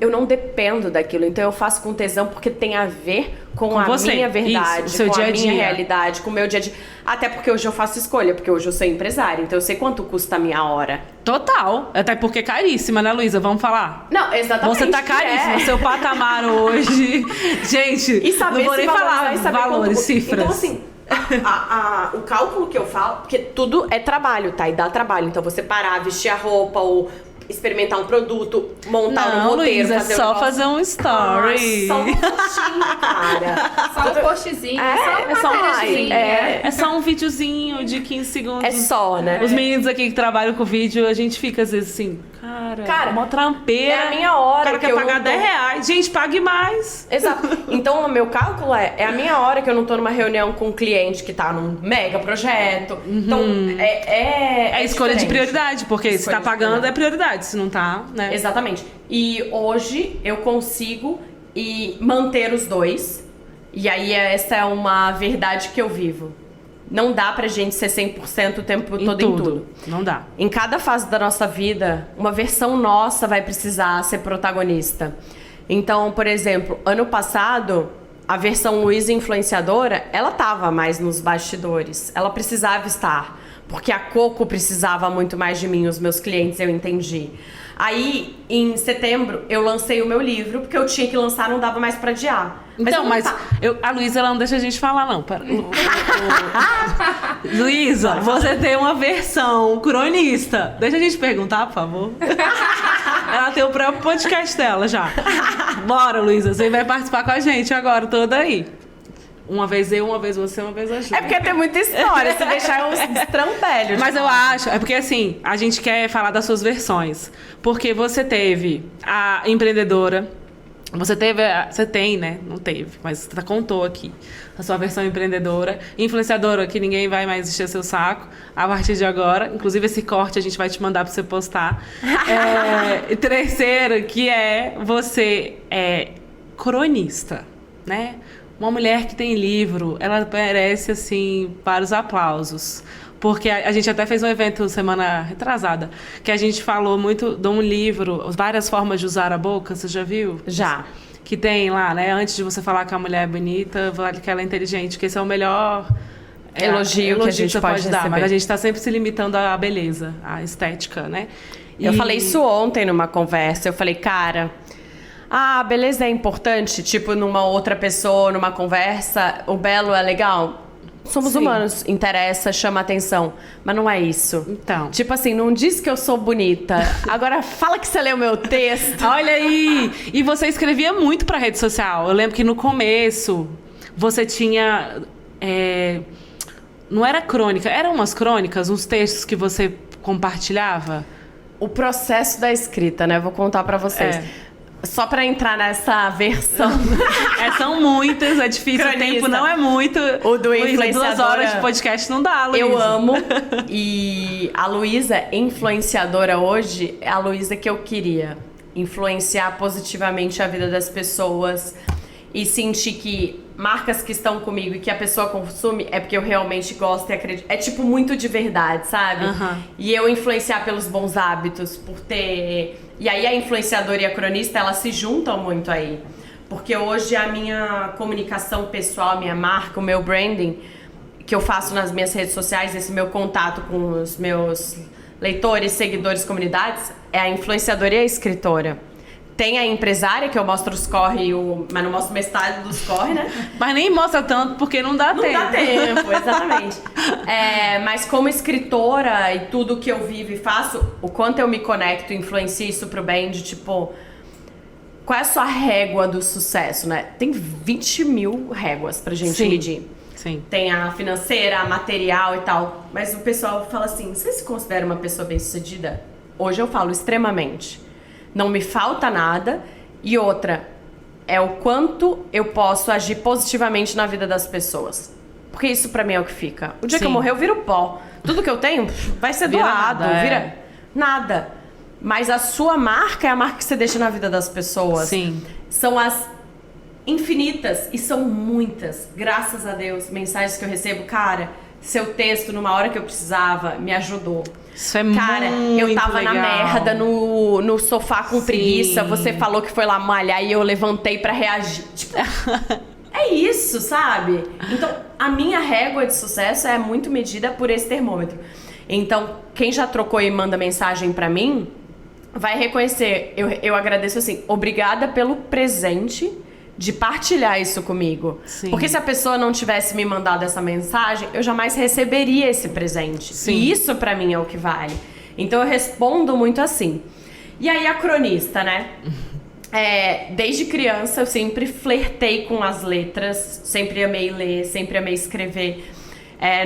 eu não dependo daquilo. Então eu faço com tesão porque tem a ver com a você. minha verdade, Isso, o seu com dia a a minha dia. realidade, com o meu dia a dia. Até porque hoje eu faço escolha, porque hoje eu sou empresária, então eu sei quanto custa a minha hora. Total. Até porque é caríssima, né, Luísa? Vamos falar? Não, exatamente. Você tá caríssima, seu patamar hoje. Gente, E saber não vou se nem valorizar falar e saber valores, quanto... cifras. Então, assim, o cálculo que eu falo, porque tudo é trabalho, tá? E dá trabalho. Então, você parar, vestir a roupa, ou experimentar um produto, montar um roteiro, Luísa, é fazer só um negócio. fazer um story. Só um postinho, cara. Só um postzinho, só uma é só um matériazinha. É só um videozinho de 15 segundos. É só, né? Os meninos aqui que trabalham com vídeo, a gente fica às vezes assim, cara, mó trampeira. é a minha hora O cara que quer eu pagar não tô- R$10. Gente, pague mais. Exato. Então, o meu cálculo é a minha hora que eu não tô numa reunião com um cliente que tá num mega projeto. Então, É escolha de diferente. prioridade, porque se Escolha tá de pagando é prioridade, se não tá, né? Exatamente. E hoje eu consigo manter os dois. E aí essa é uma verdade que eu vivo. Não dá pra gente ser 100% o tempo todo em tudo. Não dá. Em cada fase da nossa vida, uma versão nossa vai precisar ser protagonista. Então, por exemplo, ano passado, a versão Luísa influenciadora, ela tava mais nos bastidores. Ela precisava estar. Porque a Coco precisava muito mais de mim, os meus clientes, eu entendi. Aí, em setembro, eu lancei o meu livro, porque eu tinha que lançar, não dava mais pra adiar. Então, não mas tá. a Luísa, ela não deixa a gente falar, não. Luísa, você tem uma versão cronista. Deixa a gente perguntar, por favor. Ela tem o próprio podcast dela já. Bora, Luísa, você vai participar com a gente agora, toda aí. Uma vez eu, uma vez você, uma vez a Ju. É porque tem muita história, se deixar uns estrampelhos. Mas eu acho, é porque assim, a gente quer falar das suas versões. Porque você teve a empreendedora, você tem, né? Não teve, mas você contou aqui a sua versão empreendedora, influenciadora, que ninguém vai mais encher seu saco a partir de agora. Inclusive, esse corte a gente vai te mandar pra você postar. E terceiro, que você é cronista, né? Uma mulher que tem livro, ela merece, assim, vários aplausos. Porque a gente até fez um evento semana retrasada, que a gente falou muito de um livro, Várias Formas de Usar a Boca, você já viu? Já. Que tem lá, né? Antes de você falar que a mulher é bonita, vale que ela é inteligente, que esse é o melhor Elogio que a gente você pode dar. receber. Mas a gente tá sempre se limitando à beleza, à estética, né? Eu falei isso ontem numa conversa. Eu falei, cara, a beleza é importante? Tipo, numa outra pessoa, numa conversa, o belo é legal? Somos Sim. humanos, interessa, chama atenção. Mas não é isso. Então. Tipo assim, não diz que eu sou bonita. Agora fala que você leu meu texto. Olha aí! E você escrevia muito pra rede social. Eu lembro que no começo você tinha... não era crônica, eram umas crônicas, uns textos que você compartilhava? O processo da escrita, né? Vou contar pra vocês. Só pra entrar nessa versão. São muitas, é difícil, Cronista. o tempo não é muito. O do Luísa, influenciadora. 2 horas de podcast não dá, Luísa. Eu amo. E a Luísa, influenciadora hoje, é a Luísa que eu queria. Influenciar positivamente a vida das pessoas e sentir que marcas que estão comigo e que a pessoa consome é porque eu realmente gosto e acredito. É tipo muito de verdade, sabe? E eu influenciar pelos bons hábitos, por ter... E aí a influenciadora e a cronista, elas se juntam muito aí. Porque hoje a minha comunicação pessoal, a minha marca, o meu branding, que eu faço nas minhas redes sociais, esse meu contato com os meus leitores, seguidores, comunidades, é a influenciadora e a escritora. Tem a empresária, que eu mostro os corre, mas não mostro metade dos corre, né? Mas nem mostra tanto, porque não dá tempo. Não dá tempo, exatamente. Mas como escritora e tudo que eu vivo e faço, o quanto eu me conecto, influencio isso pro bem, de tipo... Qual é a sua régua do sucesso, né? Tem 20 mil réguas pra gente medir. Sim. Tem a financeira, a material e tal. Mas o pessoal fala assim, você se considera uma pessoa bem-sucedida? Hoje eu falo extremamente. Não me falta nada. E outra, é o quanto eu posso agir positivamente na vida das pessoas. Porque isso pra mim é o que fica. O dia que eu morrer, eu viro pó. Tudo que eu tenho vai ser doado, vira nada. Mas a sua marca é a marca que você deixa na vida das pessoas. Sim. São as infinitas, e são muitas, graças a Deus, mensagens que eu recebo. Cara, seu texto, numa hora que eu precisava, me ajudou. Isso é Cara, muito eu tava legal. na merda, no sofá com preguiça, você falou que foi lá malhar e eu levantei pra reagir. Tipo, é isso, sabe? Então, a minha régua de sucesso é muito medida por esse termômetro. Então, quem já trocou e manda mensagem pra mim, vai reconhecer. Eu agradeço assim, obrigada pelo presente de partilhar isso comigo. Sim. Porque se a pessoa não tivesse me mandado essa mensagem, eu jamais receberia esse presente. Sim. E isso pra mim é o que vale. Então eu respondo muito assim. E aí a cronista, né? Desde criança eu sempre flertei com as letras, sempre amei ler, sempre amei escrever.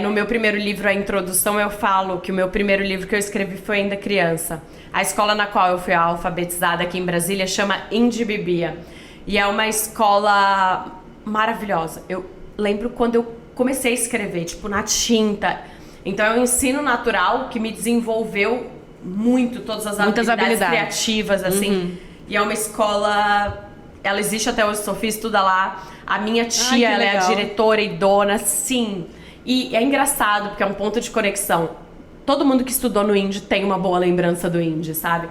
No meu primeiro livro, a introdução, eu falo que o meu primeiro livro que eu escrevi foi ainda criança. A escola na qual eu fui alfabetizada aqui em Brasília chama Indibibia. E é uma escola maravilhosa. Eu lembro quando eu comecei a escrever, tipo, na tinta. Então é um ensino natural que me desenvolveu muito, todas as habilidades criativas, assim. E é uma escola... Ela existe até hoje, Sofia estuda lá. A minha tia, ela é a diretora e dona, sim. E é engraçado, porque é um ponto de conexão. Todo mundo que estudou no Indy tem uma boa lembrança do Indy, sabe?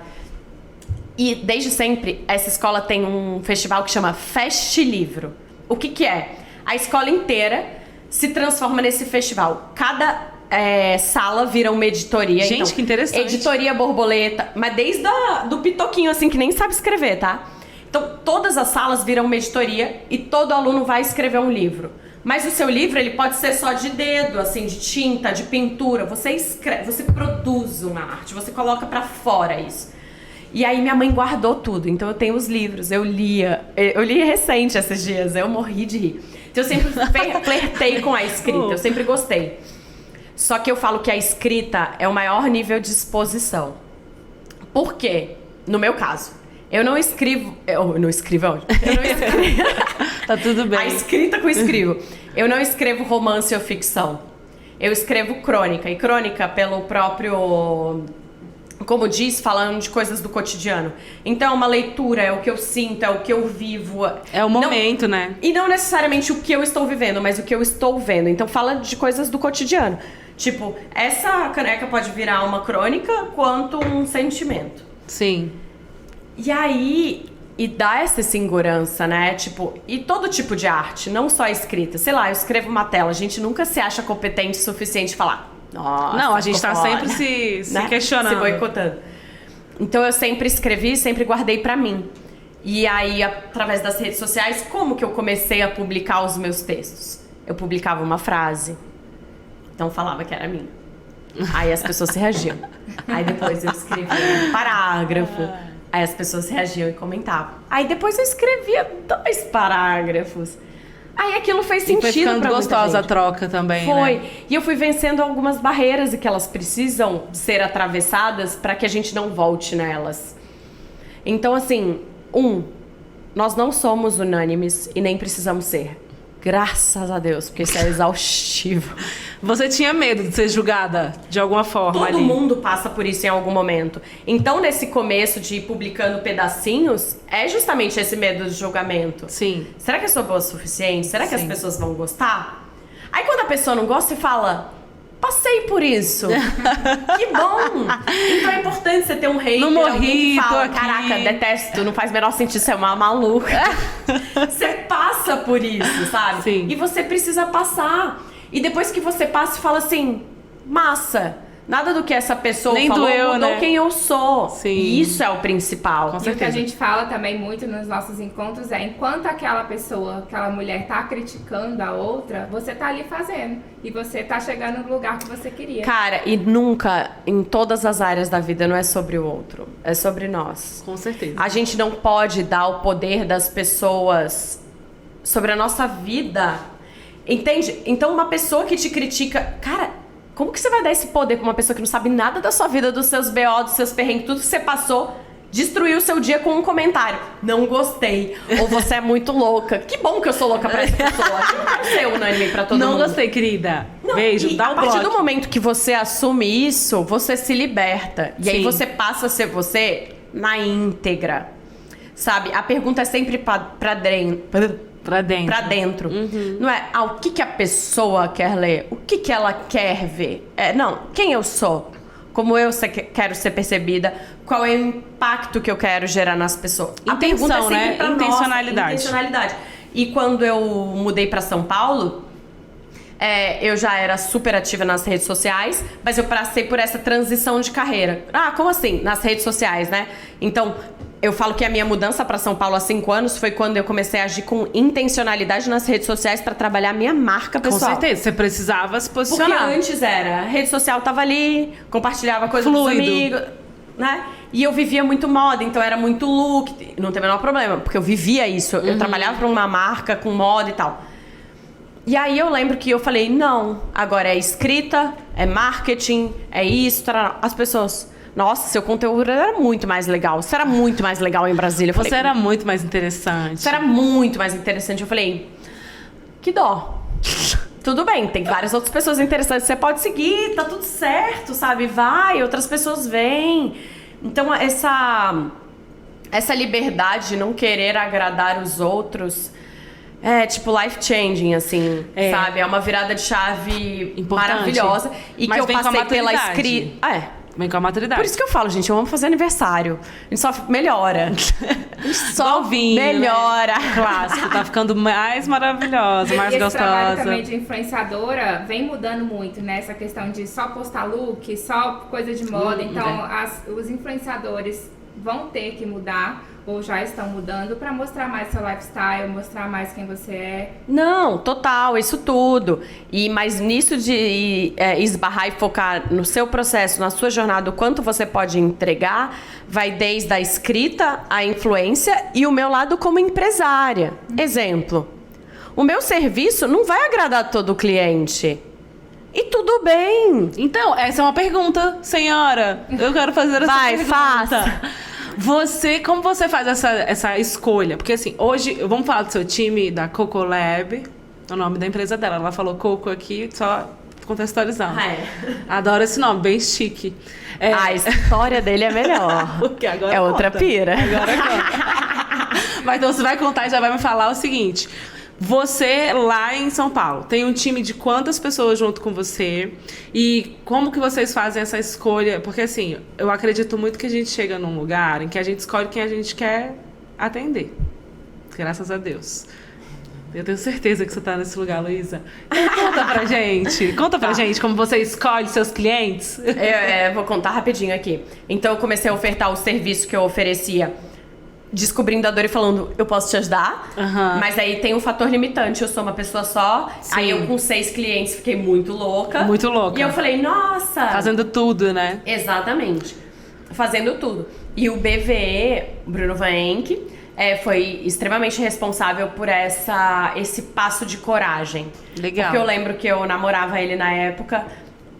E desde sempre, essa escola tem um festival que chama Fest Livro. O que é? A escola inteira se transforma nesse festival. Cada sala vira uma editoria. Gente, então, que interessante. Editoria borboleta, mas desde do pitoquinho, assim, que nem sabe escrever, tá? Então, todas as salas viram uma editoria e todo aluno vai escrever um livro. Mas o seu livro, ele pode ser só de dedo, assim, de tinta, de pintura. Você escreve, você produz uma arte, você coloca pra fora isso. E aí minha mãe guardou tudo, então eu tenho os livros, eu li recente esses dias, eu morri de rir. Então eu sempre flertei com a escrita, eu sempre gostei. Só que eu falo que a escrita é o maior nível de exposição. Por quê? No meu caso, eu não escrevo... Tá tudo bem. A escrita que eu escrevo. Eu não escrevo romance ou ficção. Eu escrevo crônica, e crônica pelo próprio... Como diz, falando de coisas do cotidiano. Então, uma leitura é o que eu sinto, é o que eu vivo. É o momento, né? E não necessariamente o que eu estou vivendo, mas o que eu estou vendo. Então, fala de coisas do cotidiano. Tipo, essa caneca pode virar uma crônica quanto um sentimento. Sim. E aí, e dá essa segurança, né? Tipo, e todo tipo de arte, não só a escrita. Sei lá, eu escrevo uma tela, a gente nunca se acha competente o suficiente de falar... Nossa, não, a gente tá foda, sempre se né? questionando. Se boicotando. Então eu sempre escrevi, sempre guardei pra mim. E aí, através das redes sociais, como que eu comecei a publicar os meus textos? Eu publicava uma frase, então falava que era minha. Aí as pessoas reagiam. Aí depois eu escrevia um parágrafo. Aí as pessoas reagiam e comentavam. Aí depois eu escrevia 2 parágrafos. Aí aquilo fez sentido pra muita gente. Foi ficando gostosa a troca também, Foi. né? E eu fui vencendo algumas barreiras e que elas precisam ser atravessadas para que a gente não volte nelas. Então, assim, nós não somos unânimes e nem precisamos ser. Graças a Deus, porque isso é exaustivo. Você tinha medo de ser julgada de alguma forma Todo ali? mundo passa por isso em algum momento. Então, nesse começo de ir publicando pedacinhos, é justamente esse medo de julgamento. Sim. Será que eu sou boa o suficiente? Será que as Sim. pessoas vão gostar? Aí quando a pessoa não gosta, você fala... Passei por isso. Que bom! Então é importante você ter um hater. Não morri, alguém que fala, tô aqui. caraca, detesto, não faz o menor sentido, você é uma maluca. Você passa por isso, sabe? Sim. E você precisa passar. E depois que você passa, você fala assim, massa. Nada do que essa pessoa Nem falou doeu, mudou né? quem eu sou. Sim. E isso é o principal. Com E o que certeza. a gente fala também muito nos nossos encontros é, enquanto aquela pessoa, aquela mulher tá criticando a outra, você tá ali fazendo. E você tá chegando no lugar que você queria. Cara, e nunca, em todas as áreas da vida, não é sobre o outro. É sobre nós. Com certeza. A gente não pode dar o poder das pessoas sobre a nossa vida. Entende? Então, uma pessoa que te critica... Cara, como que você vai dar esse poder pra uma pessoa que não sabe nada da sua vida, dos seus BO, dos seus perrengues, tudo que você passou, destruir o seu dia com um comentário. Não gostei. Ou você é muito louca. Que bom que eu sou louca pra essa pessoa. Eu quero ser unânime pra todo mundo. Não gostei, querida. Não, Beijo, e dá a um partir bloco. do momento que você assume isso, você se liberta. E aí Sim. você passa a ser você na íntegra. Sabe? A pergunta é sempre pra dentro. Pra dentro. Pra dentro. Não é o que a pessoa quer ler, o que ela quer ver. Não, quem eu sou, como eu quero ser percebida, qual é o impacto que eu quero gerar nas pessoas. A pergunta é sempre né? pra Intencionalidade. intencionalidade. E quando eu mudei pra São Paulo, eu já era super ativa nas redes sociais, mas eu passei por essa transição de carreira. Como assim? Nas redes sociais, né? Então, eu falo que a minha mudança para São Paulo há 5 anos foi quando eu comecei a agir com intencionalidade nas redes sociais para trabalhar a minha marca pessoal. Com certeza, você precisava se Porque posicionar. antes a rede social tava ali, compartilhava coisa com os Fluido. amigos, né? E eu vivia muito moda, então era muito look, não tem o menor problema, porque eu vivia isso. Eu trabalhava para uma marca com moda e tal. E aí eu lembro que eu falei, não, agora é escrita, é marketing, é isso, tarará. As pessoas... Nossa, seu conteúdo era muito mais legal. Você era muito mais legal em Brasília. Eu falei, Você era muito mais interessante. Você era muito mais interessante. Eu falei, que dó. Tudo bem, tem várias outras pessoas interessantes. Você pode seguir, tá tudo certo, sabe? Vai, outras pessoas vêm. Então, essa liberdade de não querer agradar os outros é tipo life-changing, assim, sabe? É uma virada de chave Importante. maravilhosa. E Mas que eu vem com a passei pela maturidade. escrita. Vem com a maturidade. Por isso que eu falo, gente, eu amo fazer aniversário. A gente só melhora. A gente só Igual vinho, melhora. Né? Clássico, tá ficando mais maravilhosa, mais e esse trabalho gostosa. também de influenciadora vem mudando muito, né? Essa questão de só postar look, só coisa de moda. Então, os influenciadores vão ter que mudar, ou já estão mudando, pra mostrar mais seu lifestyle, mostrar mais quem você é. Não, total, isso tudo. Mas nisso de esbarrar e focar no seu processo, na sua jornada, o quanto você pode entregar, vai desde a escrita, a influência e o meu lado como empresária. Exemplo, o meu serviço não vai agradar todo cliente. E tudo bem. Então, essa é uma pergunta, senhora. Eu quero fazer essa Vai, pergunta. faça. Como você faz essa escolha? Porque assim, hoje, vamos falar do seu time, da Coco Lab, o nome da empresa dela. Ela falou Coco aqui, só contextualizando. Adoro esse nome, bem chique. A história dele é melhor. Porque agora é outra conta. pira. Agora conta. Mas então você vai contar e já vai me falar o seguinte. Você, lá em São Paulo, tem um time de quantas pessoas junto com você? E como que vocês fazem essa escolha? Porque, assim, eu acredito muito que a gente chega num lugar em que a gente escolhe quem a gente quer atender. Graças a Deus. Eu tenho certeza que você tá nesse lugar, Luísa. Então, conta pra gente. Conta pra gente como você escolhe seus clientes. Vou contar rapidinho aqui. Então, eu comecei a ofertar o serviço que eu oferecia, descobrindo a dor e falando, eu posso te ajudar, mas aí tem um fator limitante, eu sou uma pessoa só. Sim. Aí eu com 6 clientes fiquei muito louca. Muito louca. E eu falei, nossa! Fazendo tudo, né? Exatamente. Fazendo tudo. E o BVE, Bruno Van Enck, foi extremamente responsável por esse passo de coragem. Legal. Porque eu lembro que eu namorava ele na época.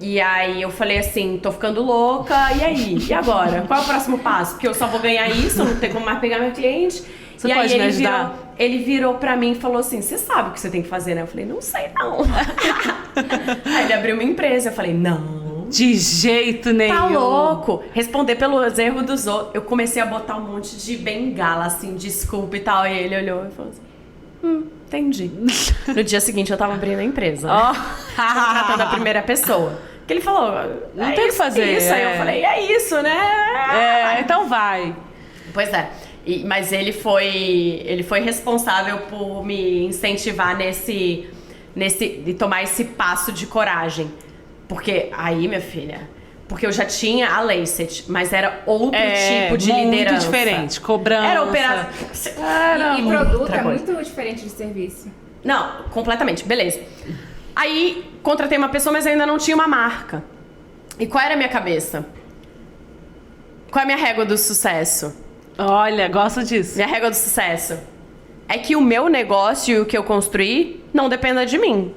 E aí eu falei assim, tô ficando louca, e aí? E agora? Qual é o próximo passo? Porque eu só vou ganhar isso, não tem como mais pegar meu cliente. Você e pode aí me ajudar? ele virou pra mim e falou assim, você sabe o que você tem que fazer, né? Eu falei, não sei não. Aí ele abriu uma empresa, eu falei, não. De jeito nenhum. Tá louco? Responder pelos erros dos outros. Eu comecei a botar um monte de bengala, assim, desculpa e tal. E ele olhou e falou assim, entendi. No dia seguinte eu tava abrindo a empresa. Contratando a primeira pessoa. Que ele falou, não tem o que fazer. Isso. Aí eu falei, é isso, né? Então vai. Pois é. Mas ele foi responsável por me incentivar de tomar esse passo de coragem. Porque aí, minha filha, porque eu já tinha a Lacet, mas era outro tipo de liderança. Muito diferente, cobrança. Era operação. E produto é muito diferente de serviço. Não, completamente, beleza. Aí, contratei uma pessoa, mas ainda não tinha uma marca. E qual era a minha cabeça? Qual é a minha régua do sucesso? Olha, gosto disso. Minha régua do sucesso é que o meu negócio e o que eu construí não dependa de mim.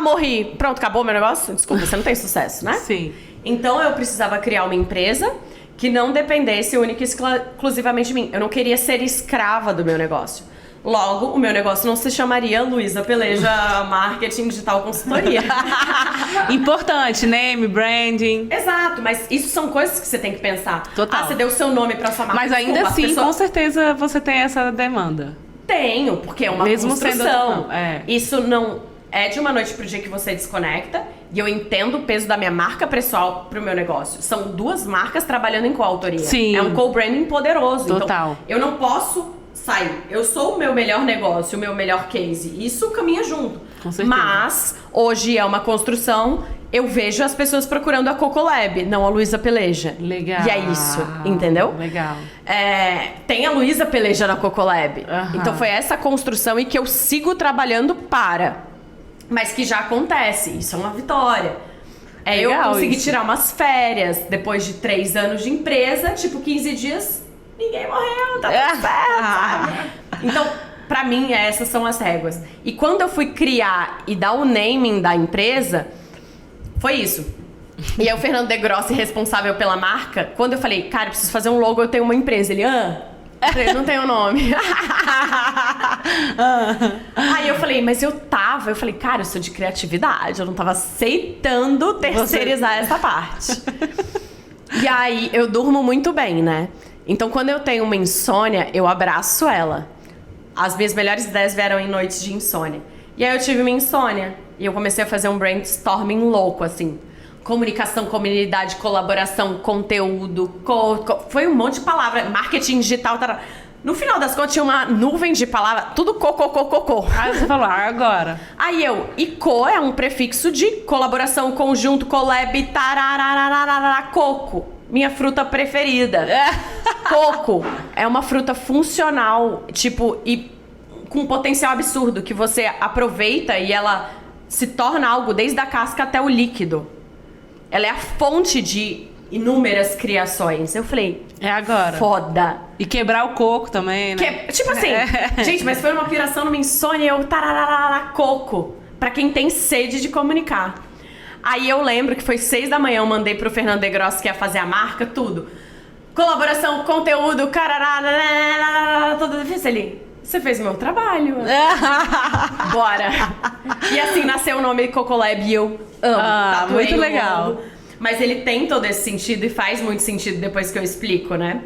Morri. Pronto, acabou meu negócio? Desculpa, você não tem sucesso, né? Sim. Então, eu precisava criar uma empresa que não dependesse única e exclusivamente de mim. Eu não queria ser escrava do meu negócio. Logo, o meu negócio não se chamaria Luísa Peleja Marketing Digital Consultoria. Importante, name, branding. Exato, mas isso são coisas que você tem que pensar. Total. Ah, você deu o seu nome pra sua marca. Mas ainda Desculpa, assim, pessoa... com certeza você tem essa demanda. Tenho, porque é uma Mesmo construção. sendo... É. Isso não é de uma noite pro dia que você desconecta. E eu entendo o peso da minha marca pessoal pro meu negócio. São 2 marcas trabalhando em coautoria. Sim. É um co-branding poderoso. Total. Então, eu não posso sair. Eu sou o meu melhor negócio, o meu melhor case. Isso caminha junto. Com certeza. Mas, hoje é uma construção... Eu vejo as pessoas procurando a Cocolab, não a Luísa Peleja. Legal. E é isso, entendeu? Legal. Tem a Luísa Peleja na Cocolab. Aham. Então foi essa construção e que eu sigo trabalhando para. Mas que já acontece. Isso é uma vitória. Eu Legal consegui isso. tirar umas férias depois de 3 anos de empresa, tipo 15 dias, ninguém morreu, tá tudo certo, sabe? Então, pra mim, essas são as réguas. E quando eu fui criar e dar o naming da empresa, foi isso. E aí o Fernando De Grossi, responsável pela marca, quando eu falei, cara, eu preciso fazer um logo, eu tenho uma empresa. Ele, eu falei, não tem o nome. Aí eu falei, mas eu falei, cara, eu sou de criatividade, eu não tava aceitando terceirizar essa parte. E aí eu durmo muito bem, né? Então quando eu tenho uma insônia, eu abraço ela. As minhas melhores ideias vieram em noites de insônia. E aí eu tive uma insônia. E eu comecei a fazer um brainstorming louco, assim. Comunicação, comunidade, colaboração, conteúdo, foi um monte de palavra, marketing digital, tará. No final das contas tinha uma nuvem de palavras, tudo cocô. Aí você falou, agora. Aí e co é um prefixo de colaboração, conjunto, collab, tarararararara, coco. Minha fruta preferida. Coco é uma fruta funcional, tipo, e com potencial absurdo, que você aproveita e ela se torna algo desde a casca até o líquido. Ela é a fonte de inúmeras criações. Eu falei, É agora. foda. E quebrar o coco também, né? Tipo assim, gente, mas foi uma piração numa insônia, eu tararara, coco. Pra quem tem sede de comunicar. Aí eu lembro que foi 6 da manhã, eu mandei pro Fernando De Grossi, que ia fazer a marca, tudo. Colaboração, conteúdo, carará, tudo difícil ali. Você fez o meu trabalho. Bora. E assim nasceu o nome Cocolab e eu amo. Tatuei muito o legal. logo. Mas ele tem todo esse sentido e faz muito sentido depois que eu explico, né?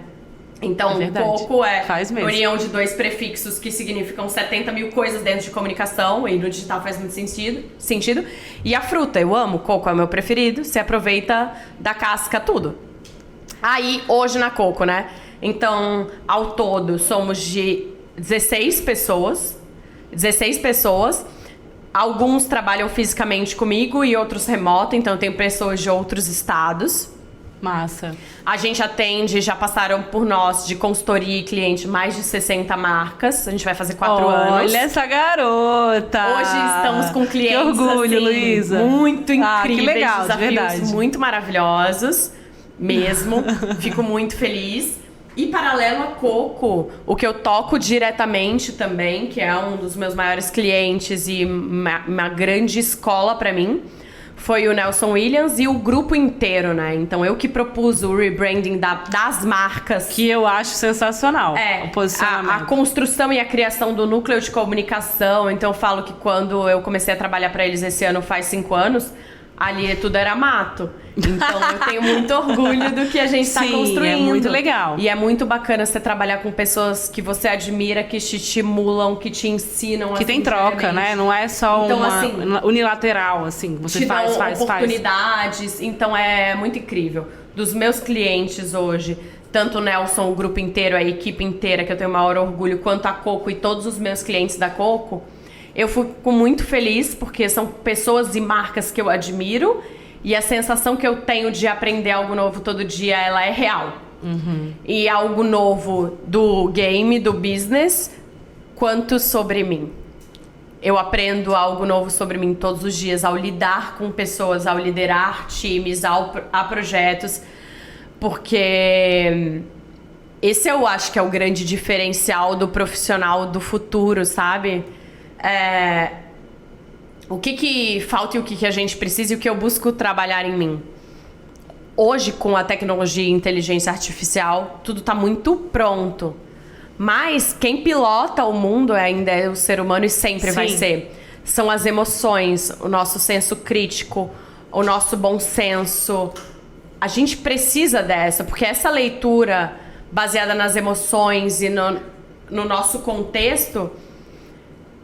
Então, É verdade. coco Faz mesmo. união de 2 prefixos que significam 70 mil coisas dentro de comunicação, e no digital faz muito sentido. E a fruta, eu amo, coco é o meu preferido, você aproveita da casca tudo. Aí, hoje na Coco, né? Então, ao todo, somos de 16 pessoas. Alguns trabalham fisicamente comigo e outros remoto, então eu tenho pessoas de outros estados. Massa. A gente atende, já passaram por nós de consultoria e cliente mais de 60 marcas. A gente vai fazer 4 anos. Olha essa garota! Hoje estamos com clientes, Que orgulho, assim, Luísa. muito incríveis, que legal, de desafios verdade. muito maravilhosos, mesmo. Fico muito feliz. E paralelo a Coco, o que eu toco diretamente também, que é um dos meus maiores clientes e uma grande escola pra mim, foi o Nelson Williams e o grupo inteiro, né? Então eu que propus o rebranding das marcas. Que eu acho sensacional. É, O posicionamento. a construção e a criação do núcleo de comunicação. Então eu falo que quando eu comecei a trabalhar pra eles esse ano, faz 5 anos, ali tudo era mato. Então eu tenho muito orgulho do que a gente está Sim, construindo. é muito legal. E é muito bacana você trabalhar com pessoas que você admira, que te estimulam, que te ensinam. Que assim, tem troca, diariamente. né? Não é só Então, uma assim, unilateral, assim. Você te faz. dão oportunidades. Então é muito incrível. Dos meus clientes hoje, tanto o Nelson, o grupo inteiro, a equipe inteira, que eu tenho o maior orgulho, quanto a Coco e todos os meus clientes da Coco, eu fico muito feliz porque são pessoas e marcas que eu admiro e a sensação que eu tenho de aprender algo novo todo dia, ela é real. E algo novo do game, do business, quanto sobre mim. Eu aprendo algo novo sobre mim todos os dias ao lidar com pessoas, ao liderar times, a projetos, porque esse eu acho que é o grande diferencial do profissional do futuro, sabe? O que falta e o que a gente precisa e o que eu busco trabalhar em mim. hoje, com a tecnologia e inteligência artificial, tudo tá muito pronto. Mas quem pilota o mundo ainda é o ser humano e sempre vai ser. São as emoções, o nosso senso crítico, o nosso bom senso. A gente precisa dessa, porque essa leitura baseada nas emoções e no nosso contexto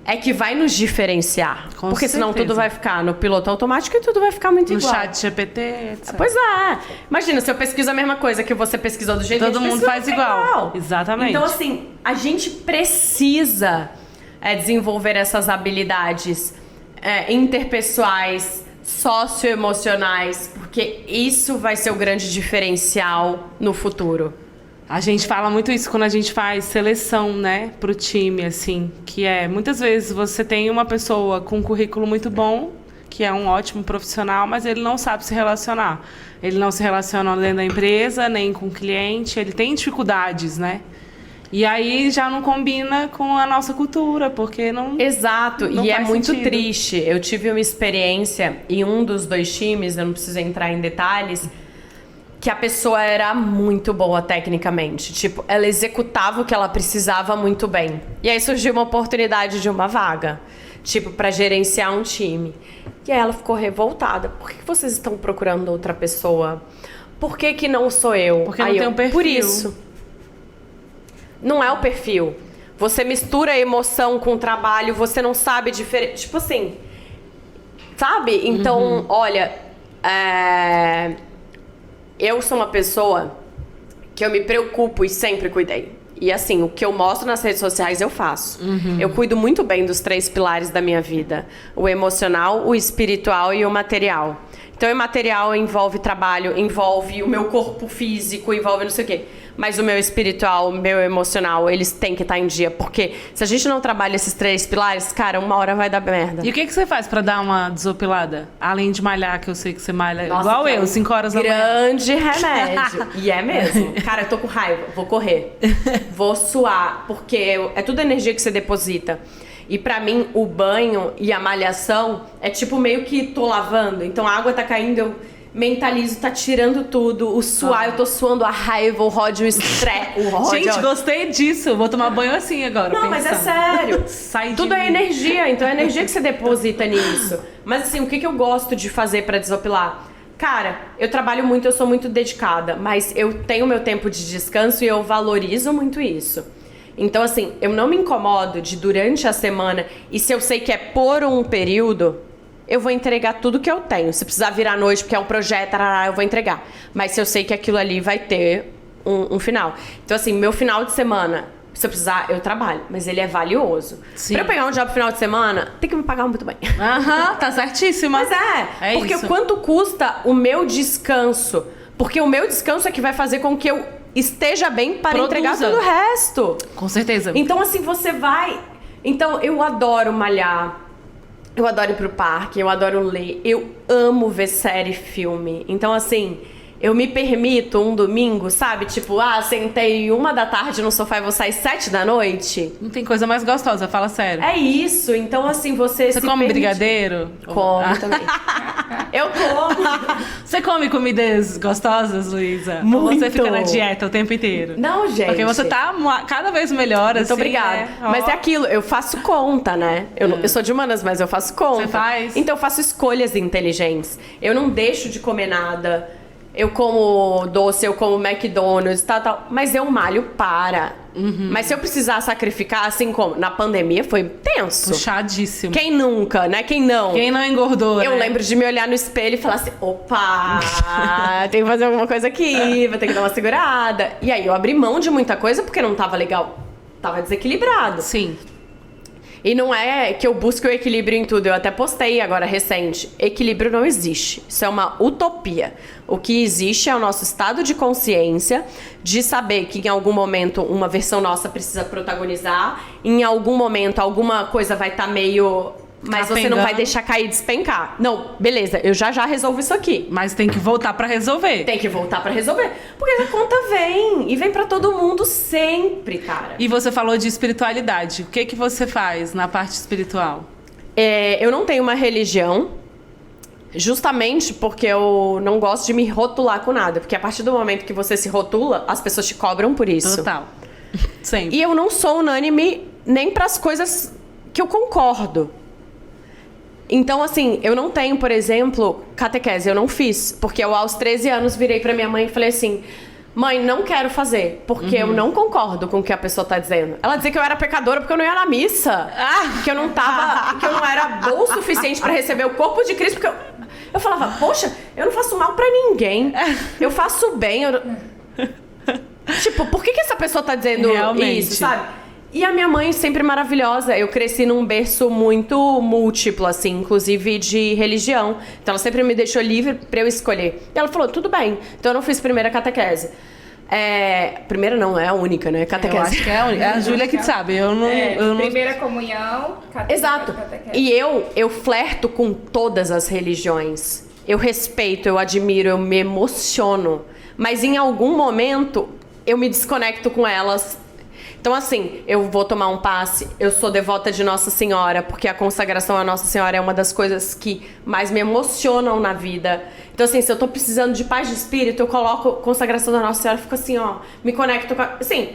é que vai nos diferenciar. Com porque senão certeza. tudo vai ficar no piloto automático e tudo vai ficar muito No igual. chat GPT, etc. Pois é. Imagina, se eu pesquiso a mesma coisa que você pesquisou do jeito que a Todo gente mundo pesquisou, faz fica igual. Exatamente. Então, assim, a gente precisa desenvolver essas habilidades interpessoais, socioemocionais, porque isso vai ser o grande diferencial no futuro. A gente fala muito isso quando a gente faz seleção, né, pro time, assim, que muitas vezes você tem uma pessoa com um currículo muito bom, que é um ótimo profissional, mas ele não sabe se relacionar. Ele não se relaciona dentro da empresa, nem com o cliente, ele tem dificuldades, né? E aí já não combina com a nossa cultura, porque não... Exato, não e é faz muito sentido. triste. Eu tive uma experiência em um dos 2 times, eu não preciso entrar em detalhes, que a pessoa era muito boa tecnicamente. Tipo, ela executava o que ela precisava muito bem. E aí surgiu uma oportunidade de uma vaga, tipo, para gerenciar um time. E aí ela ficou revoltada. Por que vocês estão procurando outra pessoa? Por que não sou eu? Porque aí não tem um perfil. Por isso. Não é o perfil. Você mistura a emoção com o trabalho, você não sabe diferente. Tipo assim, sabe? Então, olha, eu sou uma pessoa que eu me preocupo e sempre cuidei. E assim, o que eu mostro nas redes sociais eu faço. Eu cuido muito bem dos 3 pilares da minha vida: o emocional, o espiritual e o material. Então, o material envolve trabalho, envolve o meu corpo físico, envolve não sei o quê. Mas o meu espiritual, o meu emocional, eles têm que estar em dia. Porque se a gente não trabalha esses 3 pilares, cara, uma hora vai dar merda. E o que você faz pra dar uma desopilada? Além de malhar, que eu sei que você malha Nossa, igual que é eu, um 5 horas da manhã. grande remédio. E é mesmo. Cara, eu tô com raiva. Vou correr. Vou suar. Porque é tudo energia que você deposita. E pra mim, o banho e a malhação é tipo meio que tô lavando. Então a água tá caindo, eu mentalizo, tá tirando tudo. O suar, eu tô suando a raiva, o ódio, o estresse. Gente, gostei disso. Vou tomar banho assim agora. Não, mas é pensando. sério. Sai de Tudo é mim. energia, então é energia que você deposita nisso. Mas assim, o que eu gosto de fazer pra desopilar? Cara, eu trabalho muito, eu sou muito dedicada, mas eu tenho meu tempo de descanso e eu valorizo muito isso. Então assim, eu não me incomodo de durante a semana, e se eu sei que é por um período, eu vou entregar tudo que eu tenho. Se precisar virar à noite porque é um projeto, eu vou entregar. Mas se eu sei que aquilo ali vai ter um final. Então assim, meu final de semana, se eu precisar, eu trabalho, mas ele é valioso. Sim. Pra eu pegar um job no final de semana, tem que me pagar muito bem. Aham, tá certíssima. Mas porque isso. quanto custa o meu descanso? Porque o meu descanso é que vai fazer com que eu esteja bem para Produza. entregar todo o resto. Com certeza. Então, assim, você vai... Então, eu adoro malhar. Eu adoro ir pro parque. Eu adoro ler. Eu amo ver série e filme. Então, assim... Eu me permito um domingo, sabe? Tipo, sentei 1h no sofá e vou sair 7h. Não tem coisa mais gostosa, fala sério. É isso. Então, assim, você Você se come permite... brigadeiro? Como também. Eu como. Você come comidas gostosas, Luísa? Muito. Ou você fica na dieta o tempo inteiro? Não, gente. Porque você tá cada vez melhor, Muito assim. obrigada. Mas é aquilo, eu faço conta, né? Eu sou de humanas, mas eu faço conta. Você faz? Então eu faço escolhas inteligentes. Eu não deixo de comer nada. Eu como doce, eu como McDonald's, tal. Mas eu malho para. Mas se eu precisar sacrificar, assim como na pandemia, foi tenso. Puxadíssimo. Quem nunca, né? Quem não? Quem não engordou, Eu né? lembro de me olhar no espelho e falar assim, opa, tem que fazer alguma coisa aqui, vou ter que dar uma segurada. E aí eu abri mão de muita coisa porque não tava legal, tava desequilibrado. Sim. E não é que eu busque o equilíbrio em tudo, eu até postei agora recente, equilíbrio não existe, isso é uma utopia. O que existe é o nosso estado de consciência, de saber que em algum momento uma versão nossa precisa protagonizar, em algum momento alguma coisa vai estar meio... Mas você não vai deixar cair e despencar. Não, beleza, eu já resolvo isso aqui. Mas tem que voltar pra resolver. Tem que voltar pra resolver. Porque a conta vem. E vem pra todo mundo sempre, cara. E você falou de espiritualidade. O que você faz na parte espiritual? Eu não tenho uma religião. Justamente porque eu não gosto de me rotular com nada. Porque a partir do momento que você se rotula, as pessoas te cobram por isso. Total. Sempre. E eu não sou unânime nem pras coisas que eu concordo. Então, assim, eu não tenho, por exemplo, catequese. Eu não fiz. Porque eu, aos 13 anos, virei pra minha mãe e falei assim... Mãe, não quero fazer, porque eu não concordo com o que a pessoa tá dizendo. Ela dizia que eu era pecadora porque eu não ia na missa. Que eu não tava... que eu não era boa o suficiente pra receber o corpo de Cristo. Porque eu falava, poxa, eu não faço mal pra ninguém. Eu faço bem. Tipo, por que essa pessoa tá dizendo isso, sabe? E a minha mãe sempre maravilhosa. Eu cresci num berço muito múltiplo, assim, inclusive de religião. Então ela sempre me deixou livre pra eu escolher. E ela falou, tudo bem. Então eu não fiz primeira catequese. Primeira não, é a única, né? Catequese. Eu acho que é a única. É a Júlia que sabe. Eu não... Primeira comunhão, catequese. Exato. Catequese. E eu flerto com todas as religiões. Eu respeito, eu admiro, eu me emociono. Mas em algum momento eu me desconecto com elas. Então, assim, eu vou tomar um passe, eu sou devota de Nossa Senhora, porque a consagração a Nossa Senhora é uma das coisas que mais me emocionam na vida. Então, assim, se eu tô precisando de paz de espírito, eu coloco consagração da Nossa Senhora, fico assim, ó, me conecto com assim,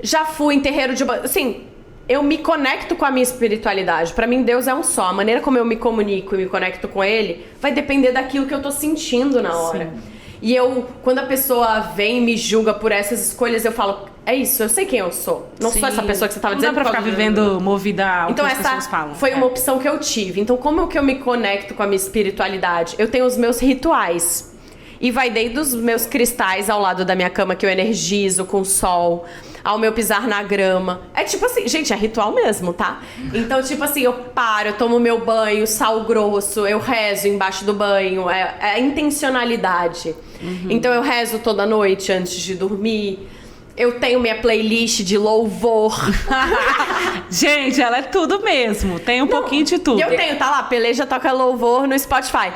já fui em terreiro de... Assim, eu me conecto com a minha espiritualidade. Pra mim, Deus é um só. A maneira como eu me comunico e me conecto com Ele vai depender daquilo que eu tô sentindo na hora. Sim. E quando a pessoa vem e me julga por essas escolhas, eu falo, é isso, eu sei quem eu sou. Não sou essa pessoa que você tava dizendo. Não dá pra ficar vivendo movida ao que as pessoas falam. Então, essa foi uma opção que eu tive. Então, como que eu me conecto com a minha espiritualidade? Eu tenho os meus rituais. E vai desde os meus cristais ao lado da minha cama, que eu energizo com o sol, ao meu pisar na grama. É tipo assim, gente, é ritual mesmo, tá? Então, tipo assim, eu paro, eu tomo meu banho, sal grosso, eu rezo embaixo do banho. É intencionalidade. Então, eu rezo toda noite antes de dormir. Eu tenho minha playlist de louvor. Gente, ela é tudo mesmo. Tem um pouquinho de tudo. Eu tenho, tá lá, Peleja toca louvor no Spotify.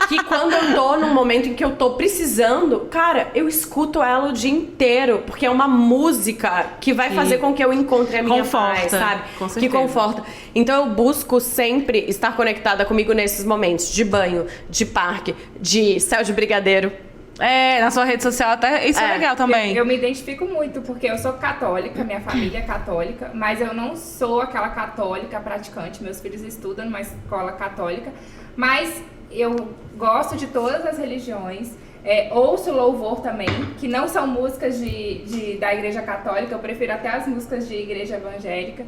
Que quando eu tô num momento em que eu tô precisando, cara, eu escuto ela o dia inteiro. Porque é uma música que vai fazer com que eu encontre a minha paz, sabe? Com certeza. Que conforta. Então eu busco sempre estar conectada comigo nesses momentos. De banho, de parque, de céu de brigadeiro. Na sua rede social até isso é legal também. Eu me identifico muito, porque eu sou católica, minha família é católica, mas eu não sou aquela católica praticante. Meus filhos estudam numa escola católica, mas eu gosto de todas as religiões. Ouço louvor também, que não são músicas da igreja católica, eu prefiro até as músicas de igreja evangélica.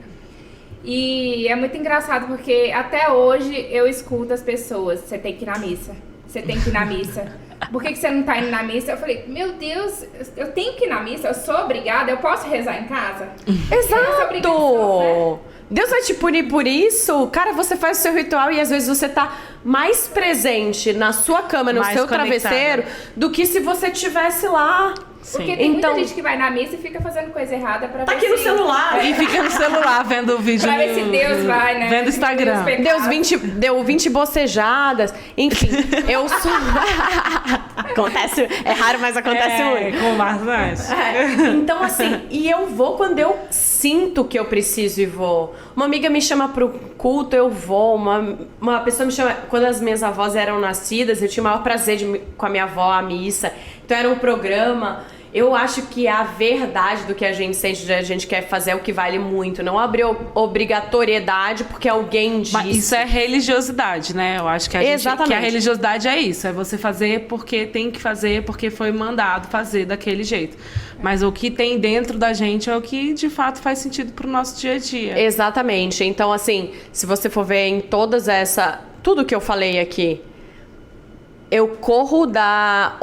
E é muito engraçado, porque até hoje eu escuto as pessoas, você tem que ir na missa, você tem que ir na missa. Por que você não tá indo na missa? Eu falei, meu Deus, eu tenho que ir na missa, eu sou obrigada, eu posso rezar em casa? Exato! Né? Deus vai te punir por isso? Cara, você faz o seu ritual e às vezes você tá mais presente na sua cama, no seu travesseiro, do que se você estivesse lá. Porque tem muita gente que vai na missa e fica fazendo coisa errada pra ver aqui no celular. E fica no celular vendo o vídeo. Pra ver se Deus vai, né? Vendo o Instagram. Deu 20 bocejadas. Enfim, eu sou... Acontece... É raro, mas acontece muito. Com bastante. Então, assim, e eu vou quando eu sinto que eu preciso e vou. Uma amiga me chama pro culto, eu vou. Uma pessoa me chama... Quando as minhas avós eram nascidas, eu tinha o maior prazer de ir com a minha avó à missa. Então era um programa. Eu acho que a verdade do que a gente sente, a gente quer fazer é o que vale muito. Não abrir obrigatoriedade porque alguém disse. Mas isso é religiosidade, né? Eu acho que a religiosidade é isso. É você fazer porque tem que fazer, porque foi mandado fazer daquele jeito. Mas o que tem dentro da gente é o que, de fato, faz sentido pro nosso dia a dia. Exatamente. Então, assim, se você for ver em tudo que eu falei aqui, eu corro da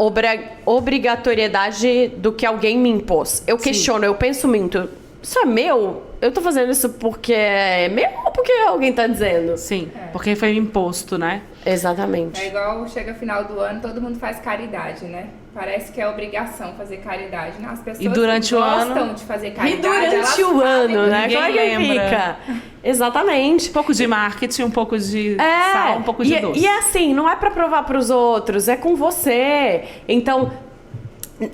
obrigatoriedade do que alguém me impôs. Eu questiono, eu penso muito. Isso é meu? Eu tô fazendo isso porque é meu ou porque alguém tá dizendo? Sim, porque foi imposto, né? Exatamente. É igual chega final do ano, todo mundo faz caridade, né? Parece que é obrigação fazer caridade, né? As pessoas e durante que o gostam ano... de fazer caridade, e durante o ano, né? Ninguém Como é que lembra. fica? Exatamente. Um pouco de marketing, um pouco de sal, um pouco de doce. E é assim, não é pra provar pros outros, é com você. Então,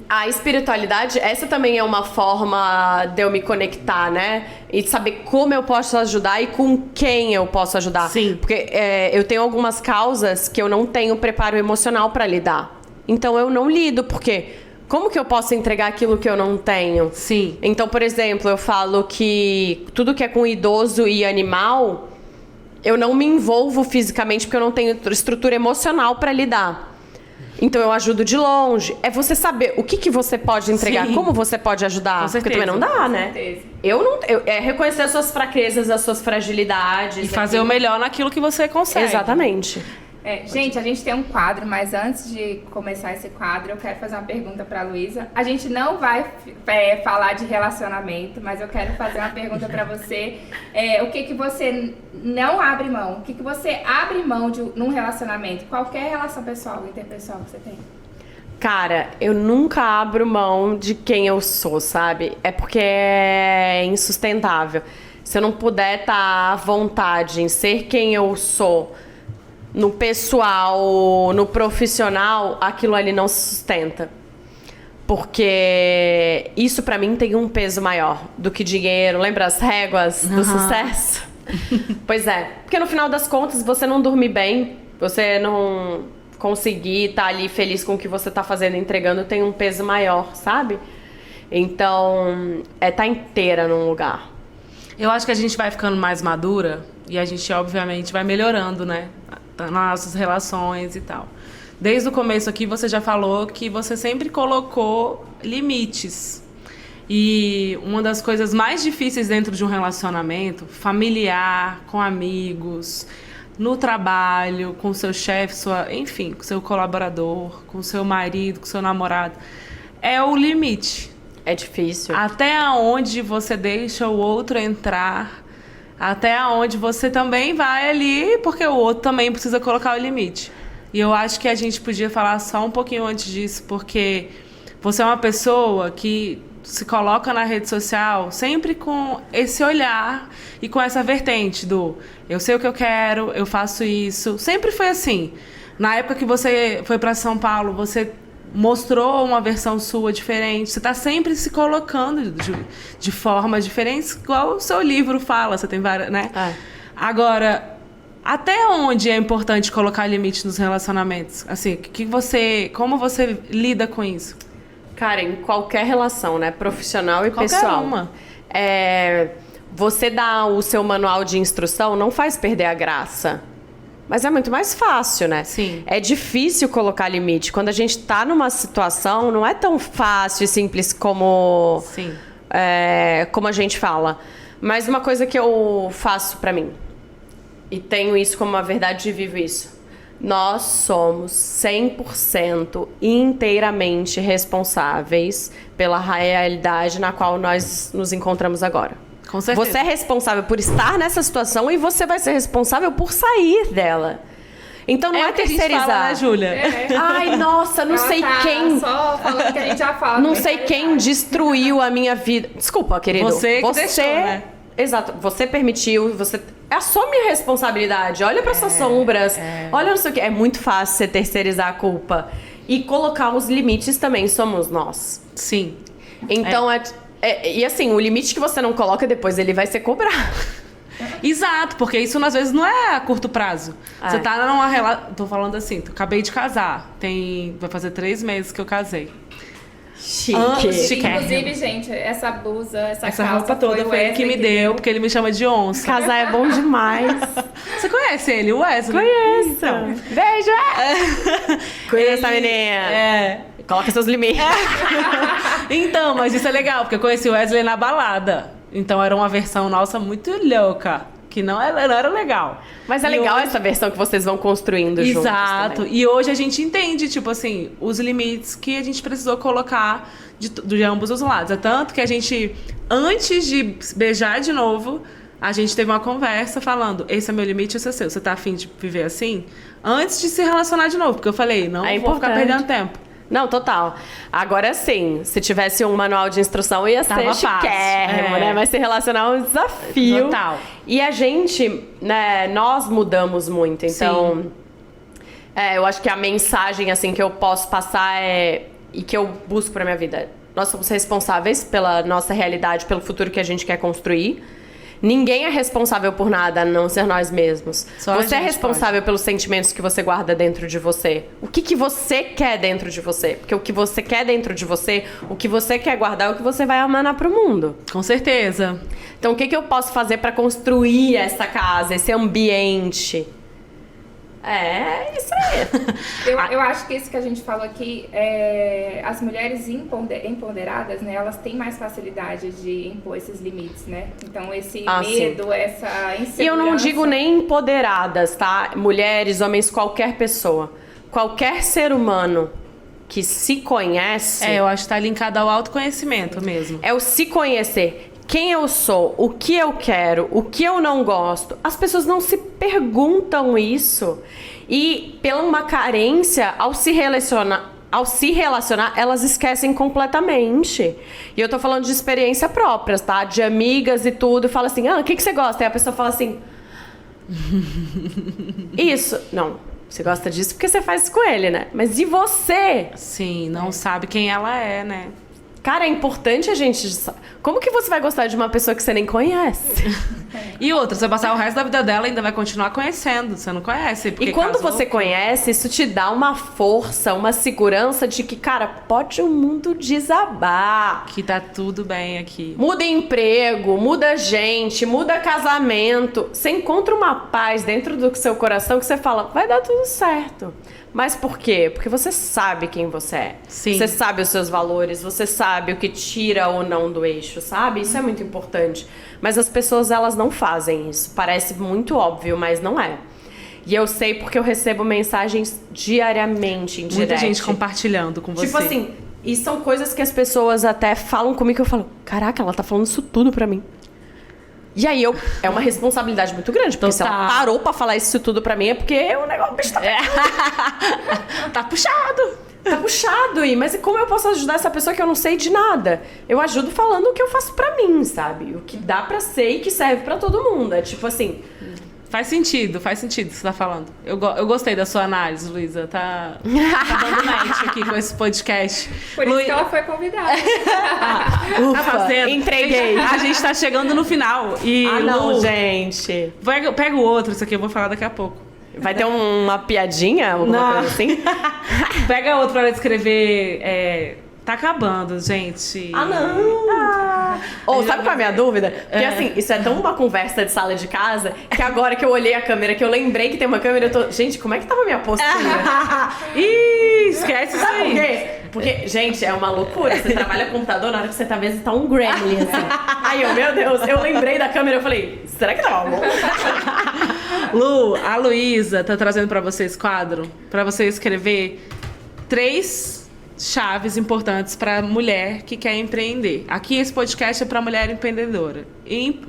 A espiritualidade, essa também é uma forma de eu me conectar, né? E de saber como eu posso ajudar e com quem eu posso ajudar. Sim. Porque eu tenho algumas causas que eu não tenho preparo emocional pra lidar. Então eu não lido, porque como que eu posso entregar aquilo que eu não tenho? Sim. Então, por exemplo, eu falo que tudo que é com idoso e animal, eu não me envolvo fisicamente porque eu não tenho estrutura emocional pra lidar. Então eu ajudo de longe. É você saber o que você pode entregar, Sim. como você pode ajudar. Com Porque certeza. também não dá, né? certeza. Reconhecer as suas fraquezas, as suas fragilidades. E fazer o melhor naquilo que você consegue. Exatamente. Gente, a gente tem um quadro, mas antes de começar esse quadro, eu quero fazer uma pergunta pra Luísa. A gente não vai falar de relacionamento, mas eu quero fazer uma pergunta pra você. O que você não abre mão? O que você abre mão num relacionamento? Qualquer relação pessoal, interpessoal que você tem. Cara, eu nunca abro mão de quem eu sou, sabe? É porque é insustentável. Se eu não puder estar à vontade em ser quem eu sou, no pessoal, no profissional, aquilo ali não se sustenta. Porque isso pra mim tem um peso maior do que dinheiro. Lembra as réguas do sucesso? Pois é. Porque no final das contas, você não dormir bem, você não conseguir estar ali feliz com o que você tá fazendo, entregando, tem um peso maior, sabe? Então, tá inteira num lugar. Eu acho que a gente vai ficando mais madura e a gente, obviamente, vai melhorando, né? Nas nossas relações e tal. Desde o começo aqui, você já falou que você sempre colocou limites. E uma das coisas mais difíceis dentro de um relacionamento, familiar, com amigos, no trabalho, com seu chefe, enfim, com seu colaborador, com seu marido, com seu namorado, é o limite. É difícil. Até onde você deixa o outro entrar, até onde você também vai ali, porque o outro também precisa colocar o limite. E eu acho que a gente podia falar só um pouquinho antes disso, porque você é uma pessoa que se coloca na rede social sempre com esse olhar e com essa vertente do eu sei o que eu quero, eu faço isso. Sempre foi assim. Na época que você foi para São Paulo, você mostrou uma versão sua diferente. Você está sempre se colocando de formas diferentes, igual o seu livro fala. Você tem várias, né? Agora, até onde é importante colocar limite nos relacionamentos? Assim, como você lida com isso? Cara, em qualquer relação, né? Profissional e Qualquer pessoal. uma. Você dar o seu manual de instrução não faz perder a graça. Mas é muito mais fácil, né? Sim. É difícil colocar limite. Quando a gente tá numa situação, não é tão fácil e simples como, Sim. Como a gente fala. Mas uma coisa que eu faço pra mim, e tenho isso como uma verdade e vivo isso. Nós somos 100% inteiramente responsáveis pela realidade na qual nós nos encontramos agora. Com certeza. Você é responsável por estar nessa situação e você vai ser responsável por sair dela. Então não é o que a gente terceirizar. fala, né, Júlia? Ai, nossa, não sei quem. Só falando que a gente já fala. Não sei quem destruiu a minha vida. Desculpa, querido. Você que deixou, né? Exato. Você permitiu, você assume a responsabilidade. Olha para suas sombras. Olha não sei o que. É muito fácil você terceirizar a culpa. E colocar os limites também somos nós. Sim. Então, e assim, o limite que você não coloca, depois ele vai ser cobrado. Exato, porque isso às vezes não é a curto prazo. Você tá numa relação. Tô falando assim, acabei de casar. Vai fazer 3 meses que eu casei. Chique. Inclusive, gente, essa blusa, essa calça roupa toda foi ele que me deu, porque ele me chama de onça. Casar é bom demais. Você conhece ele, o Wesley? Conheço. Então. Beijo! Cuida dessa menina. Coloca seus limites. Então, mas isso é legal, porque eu conheci o Wesley na balada. Então era uma versão nossa muito louca, que não era legal. Mas é legal essa versão que vocês vão construindo juntos. Exato. Também. E hoje a gente entende, tipo assim, os limites que a gente precisou colocar de ambos os lados. É tanto que a gente, antes de beijar de novo, a gente teve uma conversa falando, esse é meu limite, esse é seu. Você tá afim de viver assim? Antes de se relacionar de novo. Porque eu falei, não vou ficar perdendo tempo. Não, total. Agora sim, se tivesse um manual de instrução, ia ser chiquérrimo, né? Mas se relacionar é um desafio. Total. E a gente, né, nós mudamos muito. Então, eu acho que a mensagem, assim, que eu posso passar é e que eu busco pra minha vida. Nós somos responsáveis pela nossa realidade, pelo futuro que a gente quer construir. Ninguém é responsável por nada, a não ser nós mesmos. Você é responsável pelos sentimentos que você guarda dentro de você. O que você quer dentro de você? Porque o que você quer dentro de você, o que você quer guardar é o que você vai emanar pro mundo. Com certeza. Então, o que eu posso fazer pra construir essa casa, esse ambiente? É isso aí. Eu acho que isso que a gente falou aqui, as mulheres empoderadas, né, elas têm mais facilidade de impor esses limites, né? Então, esse medo, sim, essa insegurança... E eu não digo nem empoderadas, tá? Mulheres, homens, qualquer pessoa. Qualquer ser humano que se conhece... eu acho que tá linkado ao autoconhecimento mesmo. É o se conhecer. Quem eu sou, o que eu quero, o que eu não gosto. As pessoas não se perguntam isso. E pela uma carência, ao se relacionar, elas esquecem completamente. E eu tô falando de experiência própria, tá? De amigas e tudo. E fala assim, o que você gosta? E a pessoa fala assim... Isso. Não. Você gosta disso porque você faz isso com ele, né? Mas e você? Sim, não sabe quem ela é, né? Cara, é importante a gente... Como que você vai gostar de uma pessoa que você nem conhece? E outra, você vai passar o resto da vida dela e ainda vai continuar conhecendo. Você não conhece. E quando você conhece, isso te dá uma força, uma segurança de que, cara, pode o mundo desabar. Que tá tudo bem aqui. Muda emprego, muda gente, muda casamento. Você encontra uma paz dentro do seu coração que você fala, vai dar tudo certo. Mas por quê? Porque você sabe quem você é. Sim. Você sabe os seus valores, você sabe o que tira ou não do eixo, sabe? Isso é muito importante. Mas as pessoas, elas não fazem isso. Parece muito óbvio, mas não é. E eu sei porque eu recebo mensagens diariamente em direct. Muita gente compartilhando com você. Tipo assim, e são coisas que as pessoas até falam comigo que eu falo, caraca, ela tá falando isso tudo pra mim. E aí, é uma responsabilidade muito grande, porque se ela parou pra falar isso tudo pra mim, é porque o negócio tá... Tá puxado. Tá puxado, mas como eu posso ajudar essa pessoa que eu não sei de nada? Eu ajudo falando o que eu faço pra mim, sabe? O que dá pra ser e que serve pra todo mundo. É tipo assim... Faz sentido o que você tá falando. Eu gostei da sua análise, Luísa. Tá dando match aqui com esse podcast. Por isso que ela foi convidada. Ufa, entreguei. A gente tá chegando no final. E não, Lu, gente. Pega o outro, isso aqui eu vou falar daqui a pouco. Vai ter uma piadinha? Alguma coisa assim? Pega outro pra escrever... Tá acabando, gente. Não! Sabe qual é a minha dúvida? Porque assim, isso é tão uma conversa de sala de casa que agora que eu olhei a câmera, que eu lembrei que tem uma câmera, eu tô... Gente, como é que tava a minha postura? Ih, esquece isso aí. Por quê? Porque, gente, é uma loucura. Você trabalha com computador, na hora que você tá vendo, tá um gremlin, assim. Aí meu Deus, eu lembrei da câmera, eu falei, será que tava bom? Lu, a Luísa tá trazendo pra você esse quadro, pra você escrever 3 chaves importantes para mulher que quer empreender. Aqui esse podcast é para mulher empreendedora.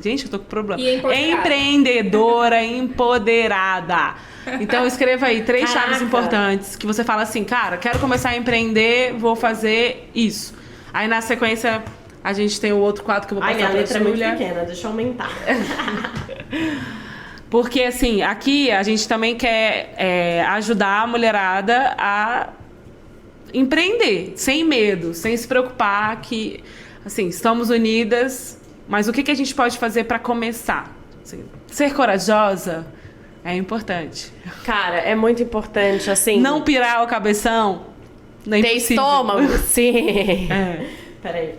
Gente, eu tô com problema. Empreendedora empoderada. Então escreva aí 3 chaves importantes que você fala assim, cara, quero começar a empreender, vou fazer isso. Aí na sequência a gente tem o outro quadro que eu vou passar pra minha letra Júlia. é muito pequena, deixa eu aumentar. Porque assim, aqui a gente também quer ajudar a mulherada a empreender, sem medo, sem se preocupar que, assim, estamos unidas, mas o que a gente pode fazer para começar? Assim, ser corajosa é importante. Cara, é muito importante, assim... Não pirar o cabeção, nem ter estômago, sim. Peraí.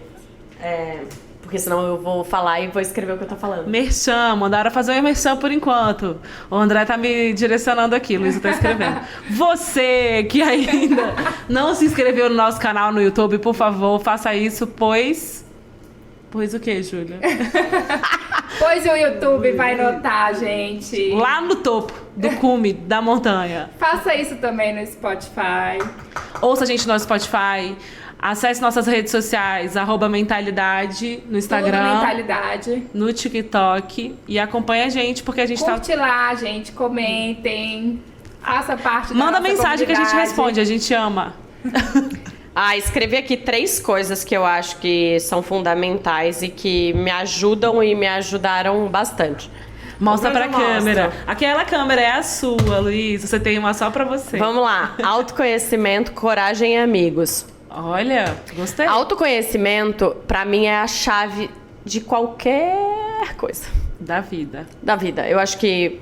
Porque senão eu vou falar e vou escrever o que eu tô falando. Merchan, mandaram fazer o merchan por enquanto. O André tá me direcionando aqui, Luísa tá escrevendo. Você que ainda não se inscreveu no nosso canal no YouTube, por favor, faça isso, pois o que, Júlia? Pois o YouTube vai notar, gente. Lá no topo do cume da montanha. Faça isso também no Spotify. Ouça a gente no Spotify. Acesse nossas redes sociais, @mentalidade no Instagram, Tudo Mentalidade, no TikTok e acompanha a gente porque a gente curte lá, gente, comentem, faça parte da Manda nossa mensagem que a gente responde, a gente ama. Escrevi aqui 3 coisas que eu acho que são fundamentais e que me ajudam e me ajudaram bastante. Mostra pra câmera. Aquela câmera é a sua, Luísa. Você tem uma só pra você. Vamos lá. Autoconhecimento, coragem e amigos. Olha, gostei. Autoconhecimento, pra mim, é a chave de qualquer coisa. Da vida. Da vida. Eu acho que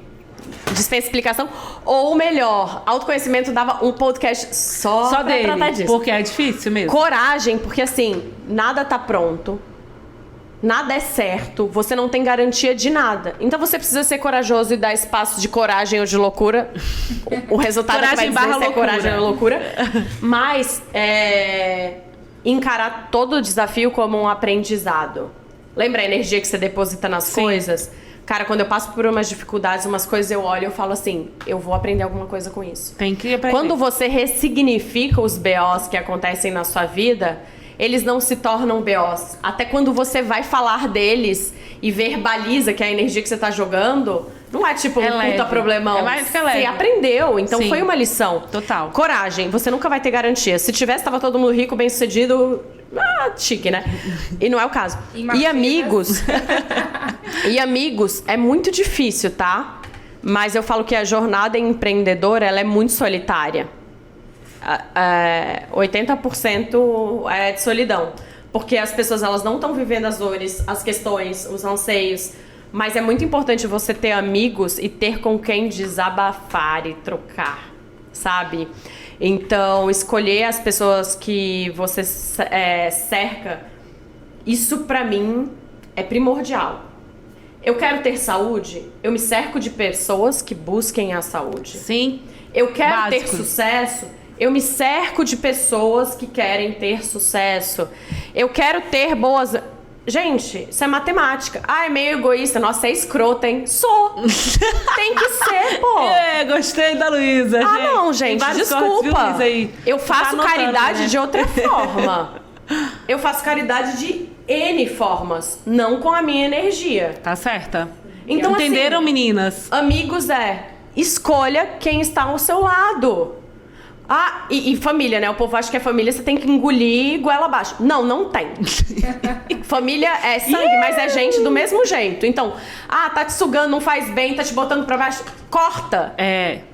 dispensa explicação. Ou melhor, autoconhecimento dava um podcast só pra dele, tratar disso. porque é difícil mesmo. Coragem, porque assim, nada tá pronto. Nada é certo, você não tem garantia de nada. Então você precisa ser corajoso e dar espaço de coragem ou de loucura. O resultado Coragem é que vai dizer se é loucura. coragem ou loucura. Mas encarar todo o desafio como um aprendizado. Lembra a energia que você deposita nas coisas? Cara, quando eu passo por umas dificuldades, umas coisas eu olho e eu falo assim, eu vou aprender alguma coisa com isso. Tem que aprender. Quando você ressignifica os BOs que acontecem na sua vida, eles não se tornam BOs. Até quando você vai falar deles e verbaliza que a energia que você tá jogando não é tipo um puta problemão. É mais que leve. Você aprendeu, então Sim. foi uma lição. Total. Coragem, você nunca vai ter garantia. Se tivesse, tava todo mundo rico, bem sucedido, chique, né? E não é o caso. E amigos... E amigos, é muito difícil, tá? Mas eu falo que a jornada empreendedora, ela é muito solitária. 80% é de solidão. Porque as pessoas, elas não estão vivendo as dores, as questões, os anseios. Mas é muito importante você ter amigos e ter com quem desabafar e trocar, sabe? Então, escolher as pessoas que você cerca, isso pra mim é primordial. Eu quero ter saúde, eu me cerco de pessoas que busquem a saúde. Sim. Eu quero ter Básico. sucesso, eu me cerco de pessoas que querem ter sucesso. Eu quero ter boas... Gente, isso é matemática. Ah, é meio egoísta. Nossa, é escrota, hein? Sou. Tem que ser, pô. Gostei da Luísa, gente. Não, gente, Tem vários cortes, viu, desculpa. Luísa, aí? Eu faço Tá anotando, caridade né? de outra forma. Eu faço caridade de N formas, não com a minha energia. Tá certa. Então, Entenderam, assim, meninas? amigos escolha quem está ao seu lado. Ah, e família, né? O povo acha que é família, você tem que engolir goela abaixo. Não, não tem. Família é sangue, mas é gente do mesmo jeito. Então, tá te sugando, não faz bem, tá te botando pra baixo. Corta.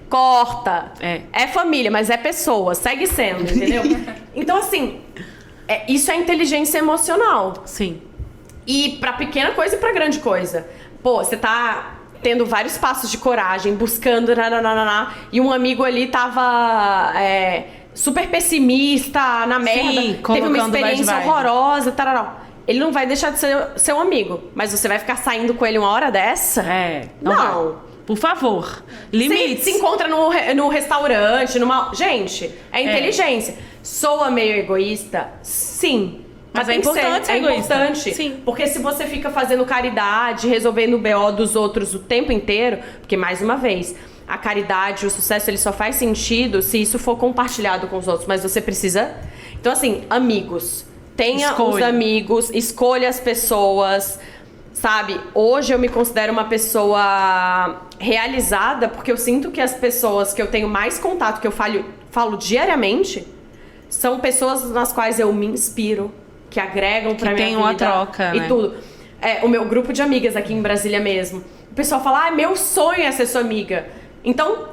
Corta. É família, mas é pessoa. Segue sendo, entendeu? Então, assim, isso é inteligência emocional. Sim. E pra pequena coisa e pra grande coisa. Pô, você tá tendo vários passos de coragem, buscando, e um amigo ali tava super pessimista, na merda, Sim, teve uma colocando experiência bad vibe. horrorosa, tarará. Ele não vai deixar de ser seu amigo, mas você vai ficar saindo com ele uma hora dessa? Não. Não. Por favor, limites. Se encontra no restaurante, gente, é inteligência. Soa meio egoísta? Sim. Mas é tem que importante ser egoísta. importante. Sim. Porque se você fica fazendo caridade, resolvendo o BO dos outros o tempo inteiro, porque, mais uma vez, a caridade, o sucesso, ele só faz sentido se isso for compartilhado com os outros. Mas você precisa... Então, assim, amigos. Tenha os amigos, escolha as pessoas, sabe? Hoje eu me considero uma pessoa realizada, porque eu sinto que as pessoas que eu tenho mais contato, que eu falo diariamente, são pessoas nas quais eu me inspiro, que agregam pra minha vida. Que tem uma troca, e né? tudo. O meu grupo de amigas aqui em Brasília mesmo. O pessoal fala, meu sonho é ser sua amiga. Então,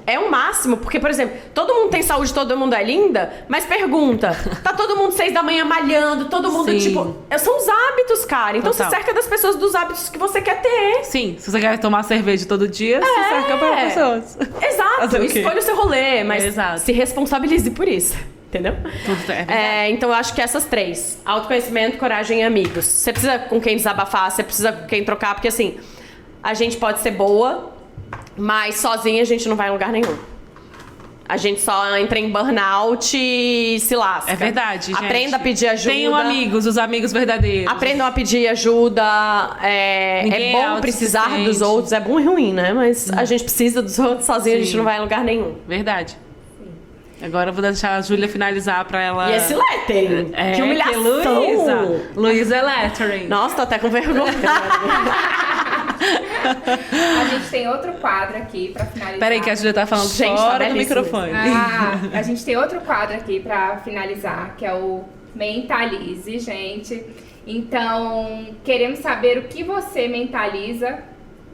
é o máximo, porque, por exemplo, todo mundo tem saúde, todo mundo é linda, mas pergunta, tá todo mundo 6 da manhã malhando, todo mundo, Sim. são os hábitos, cara. Então, Total. se cerca das pessoas dos hábitos que você quer ter. Sim, se você quer tomar cerveja todo dia, se cerca para pessoas. Exato, Fazer o quê? escolha o seu rolê, mas Exato. se responsabilize por isso. Entendeu? Então eu acho que essas 3: autoconhecimento, coragem e amigos. Você precisa com quem desabafar, você precisa com quem trocar, porque assim, a gente pode ser boa, mas sozinha a gente não vai em lugar nenhum. A gente só entra em burnout e se lasca. É verdade, gente. Aprenda a pedir ajuda. Tenham amigos, os amigos verdadeiros. Aprendam a pedir ajuda. É bom precisar dos outros. É bom e ruim, né? Mas a gente precisa dos outros, sozinho a gente não vai em lugar nenhum. Verdade. Agora eu vou deixar a Júlia finalizar pra ela... E esse lettering? Que humilhação! Luísa é lettering. Nossa, tô até com vergonha. A gente tem outro quadro aqui pra finalizar. Peraí que a Júlia tá falando fora do microfone. A gente tem outro quadro aqui pra finalizar, que é o Mentalize, gente. Então, queremos saber o que você mentaliza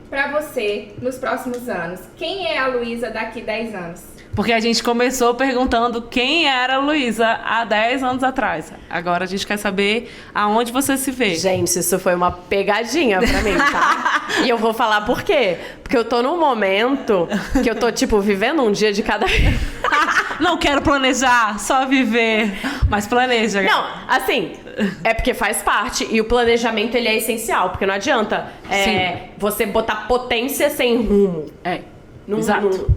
pra você nos próximos anos? Quem é a Luísa daqui 10 anos? Porque a gente começou perguntando quem era a Luísa há 10 anos atrás. Agora a gente quer saber aonde você se vê. Gente, isso foi uma pegadinha pra mim, tá? E eu vou falar por quê. Porque eu tô num momento que eu tô, tipo, vivendo um dia de cada vez. Não quero planejar, só viver. Mas planeja. Não, assim, é porque faz parte. E o planejamento, ele é essencial. Porque não adianta você botar potência sem rumo. Exato.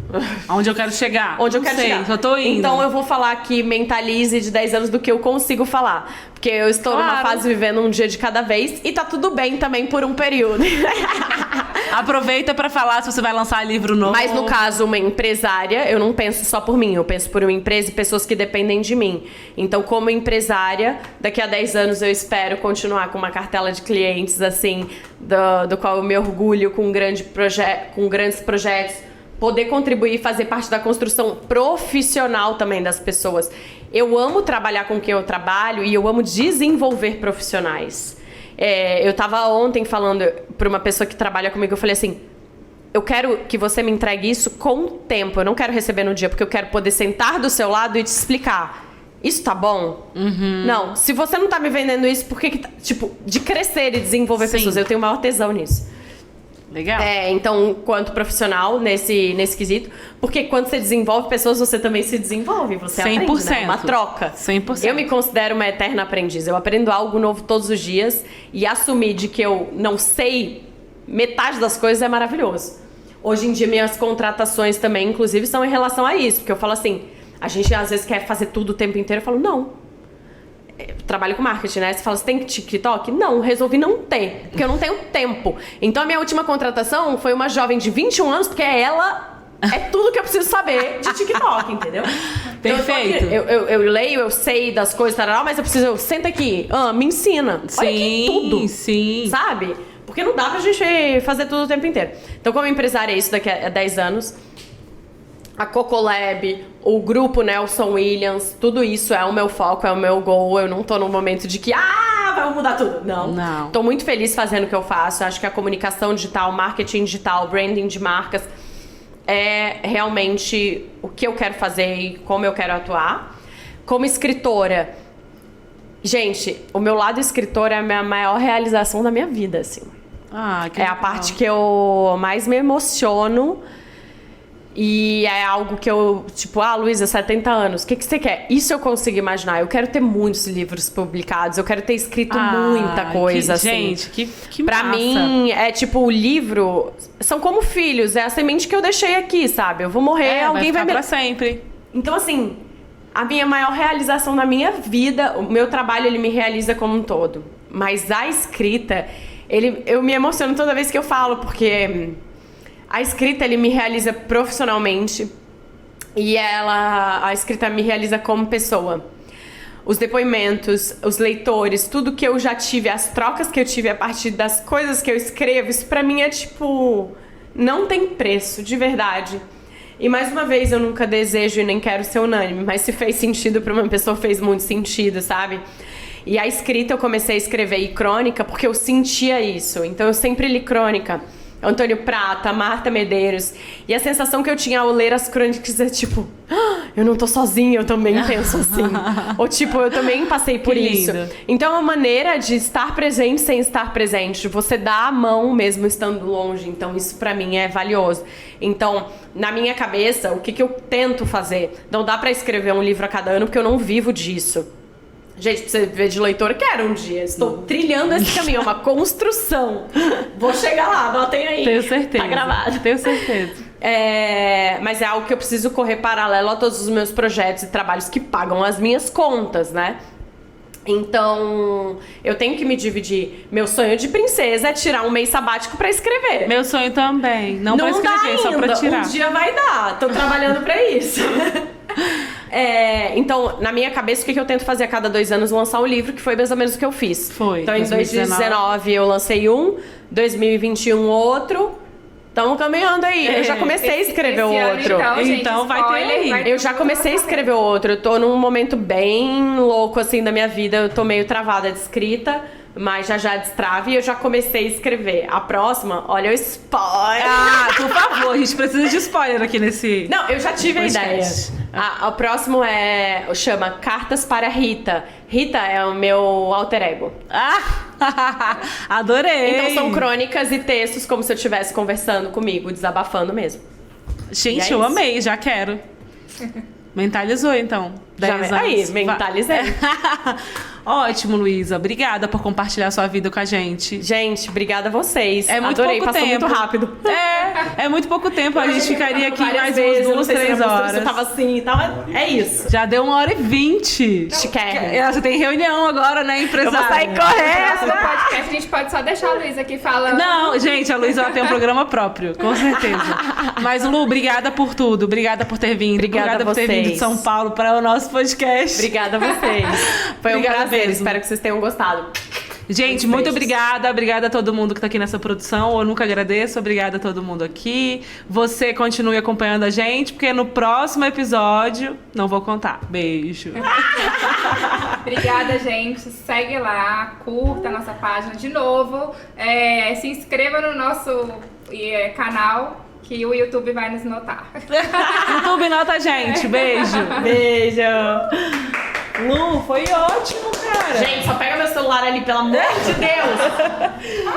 Onde eu quero chegar? Onde eu quero chegar. Só tô indo. Então eu vou falar aqui, mentalize de 10 anos do que eu consigo falar. Porque eu estou numa fase vivendo um dia de cada vez e tá tudo bem também por um período. Aproveita pra falar se você vai lançar livro novo. Mas no caso, uma empresária, eu não penso só por mim, eu penso por uma empresa e pessoas que dependem de mim. Então, como empresária, daqui a 10 anos eu espero continuar com uma cartela de clientes, assim, do qual eu me orgulho com grandes projetos, poder contribuir e fazer parte da construção profissional também das pessoas. Eu amo trabalhar com quem eu trabalho e eu amo desenvolver profissionais. Eu tava ontem falando para uma pessoa que trabalha comigo, eu falei assim, eu quero que você me entregue isso com tempo, eu não quero receber no dia, porque eu quero poder sentar do seu lado e te explicar. Isso tá bom? Não, se você não tá me vendendo isso, por que tipo, de crescer e desenvolver pessoas, eu tenho maior tesão nisso. Legal. Então, quanto profissional nesse quesito, porque quando você desenvolve pessoas, você também se desenvolve, você 100%. aprende, né? Uma troca. 100%. Eu me considero uma eterna aprendiz, eu aprendo algo novo todos os dias e assumir de que eu não sei metade das coisas é maravilhoso. Hoje em dia, minhas contratações também, inclusive, são em relação a isso, porque eu falo assim, a gente às vezes quer fazer tudo o tempo inteiro, eu falo, não. Trabalho com marketing, né? Você fala, você tem TikTok? Não, resolvi não ter, porque eu não tenho tempo. Então a minha última contratação foi uma jovem de 21 anos, porque ela é tudo que eu preciso saber de TikTok, entendeu? Perfeito. Então, eu leio, eu sei das coisas, mas eu preciso, senta aqui, me ensina. Olha aqui tudo. Sim. Sabe? Porque não dá pra gente fazer tudo o tempo inteiro. Então, como empresária, é isso daqui a 10 anos. A Cocolab, o grupo Nelson Williams, tudo isso é o meu foco, é o meu goal. Eu não tô num momento de que, vai mudar tudo. Não. Tô muito feliz fazendo o que eu faço. Acho que a comunicação digital, marketing digital, branding de marcas é realmente o que eu quero fazer e como eu quero atuar. Como escritora, gente, o meu lado escritora é a minha maior realização da minha vida, assim. Que é legal. a parte que eu mais me emociono. E é algo que eu, tipo, Luísa, 70 anos, o que você quer? Isso eu consigo imaginar. Eu quero ter muitos livros publicados, eu quero ter escrito muita coisa, assim. Gente, que pra massa. mim, é tipo, o livro são como filhos, é a semente que eu deixei aqui, sabe? Eu vou morrer, alguém vai me... pra sempre. Então, assim, a minha maior realização na minha vida, o meu trabalho, ele me realiza como um todo. Mas a escrita, eu me emociono toda vez que eu falo, porque... A escrita, ele me realiza profissionalmente e a escrita me realiza como pessoa. Os depoimentos, os leitores, tudo que eu já tive, as trocas que eu tive a partir das coisas que eu escrevo, isso pra mim é tipo... Não tem preço, de verdade. E mais uma vez, eu nunca desejo e nem quero ser unânime, mas se fez sentido pra uma pessoa, fez muito sentido, sabe? E a escrita, eu comecei a escrever e crônica porque eu sentia isso. Então eu sempre li crônica. Antônio Prata, Marta Medeiros. E a sensação que eu tinha ao ler as crônicas é tipo... eu não tô sozinha, eu também penso assim. Ou tipo, eu também passei por isso. Então é uma maneira de estar presente sem estar presente. Você dá a mão mesmo estando longe. Então isso pra mim é valioso. Então, na minha cabeça, o que eu tento fazer? Não dá pra escrever um livro a cada ano porque eu não vivo disso. Gente, pra você ver de leitor, quero um dia. Estou trilhando esse caminho, é uma construção. Vou chegar lá, anotem aí. Tenho certeza. Tá gravado. Tenho certeza. Mas é algo que eu preciso correr paralelo a todos os meus projetos e trabalhos que pagam as minhas contas, né? Então, eu tenho que me dividir. Meu sonho de princesa é tirar um mês sabático pra escrever. Meu sonho também. Não pra escrever, dá só pra tirar. Um dia vai dar. Tô trabalhando pra isso. Então, na minha cabeça, o que eu tento fazer a cada 2 anos? Lançar um livro, que foi mais ou menos o que eu fiz. Foi. Então, em 2019 eu lancei 2021 outro. Estamos caminhando aí. Eu já comecei a escrever outro. Então vai ter aí. Eu já comecei a escrever outro. Eu tô num momento bem louco, assim, da minha vida. Eu tô meio travada de escrita. mas já destrava e eu já comecei a escrever. A próxima, olha o spoiler. Ah, por favor, a gente precisa de spoiler aqui nesse... Não, eu já tive a ideia. podcast. O próximo chama Cartas para Rita. Rita é o meu alter ego. Ah, adorei! Então são crônicas e textos como se eu estivesse conversando comigo, desabafando mesmo. Gente, E é eu isso. amei, já quero. Mentalizou, então. 10 Aí, anos. mentalizei. Ótimo, Luísa. Obrigada por compartilhar sua vida com a gente. Gente, obrigada a vocês. É muito Adorei, pouco passou tempo. muito rápido. É muito pouco tempo. A gente ficaria aqui mais umas 2, 3 horas. Você tava assim e tal. É isso. Já deu Chiquérrimo. 1h20. Você tem reunião agora, né, empresária? Eu vou sair No correndo. podcast a gente pode só deixar a Luísa aqui falando. Não, gente, a Luísa ela tem um programa próprio, com certeza. Mas, Lu, obrigada por tudo. Obrigada por ter vindo. Obrigada a por ter vindo de vocês. São Paulo para o nosso podcast. Obrigada a vocês. Foi um Obrigada prazer. mesmo. Espero que vocês tenham gostado. Gente, muito obrigada. Obrigada a todo mundo que tá aqui nessa produção. Eu nunca agradeço. Obrigada a todo mundo aqui. Você continue acompanhando a gente, porque no próximo episódio não vou contar. Beijo. Obrigada, gente. Segue lá, curta a nossa página de novo. Se inscreva no nosso canal, que o YouTube vai nos notar. YouTube nota a gente. Beijo. Beijo. Lu, foi ótimo, cara. Gente, só pega meu celular ali, pelo amor de Deus.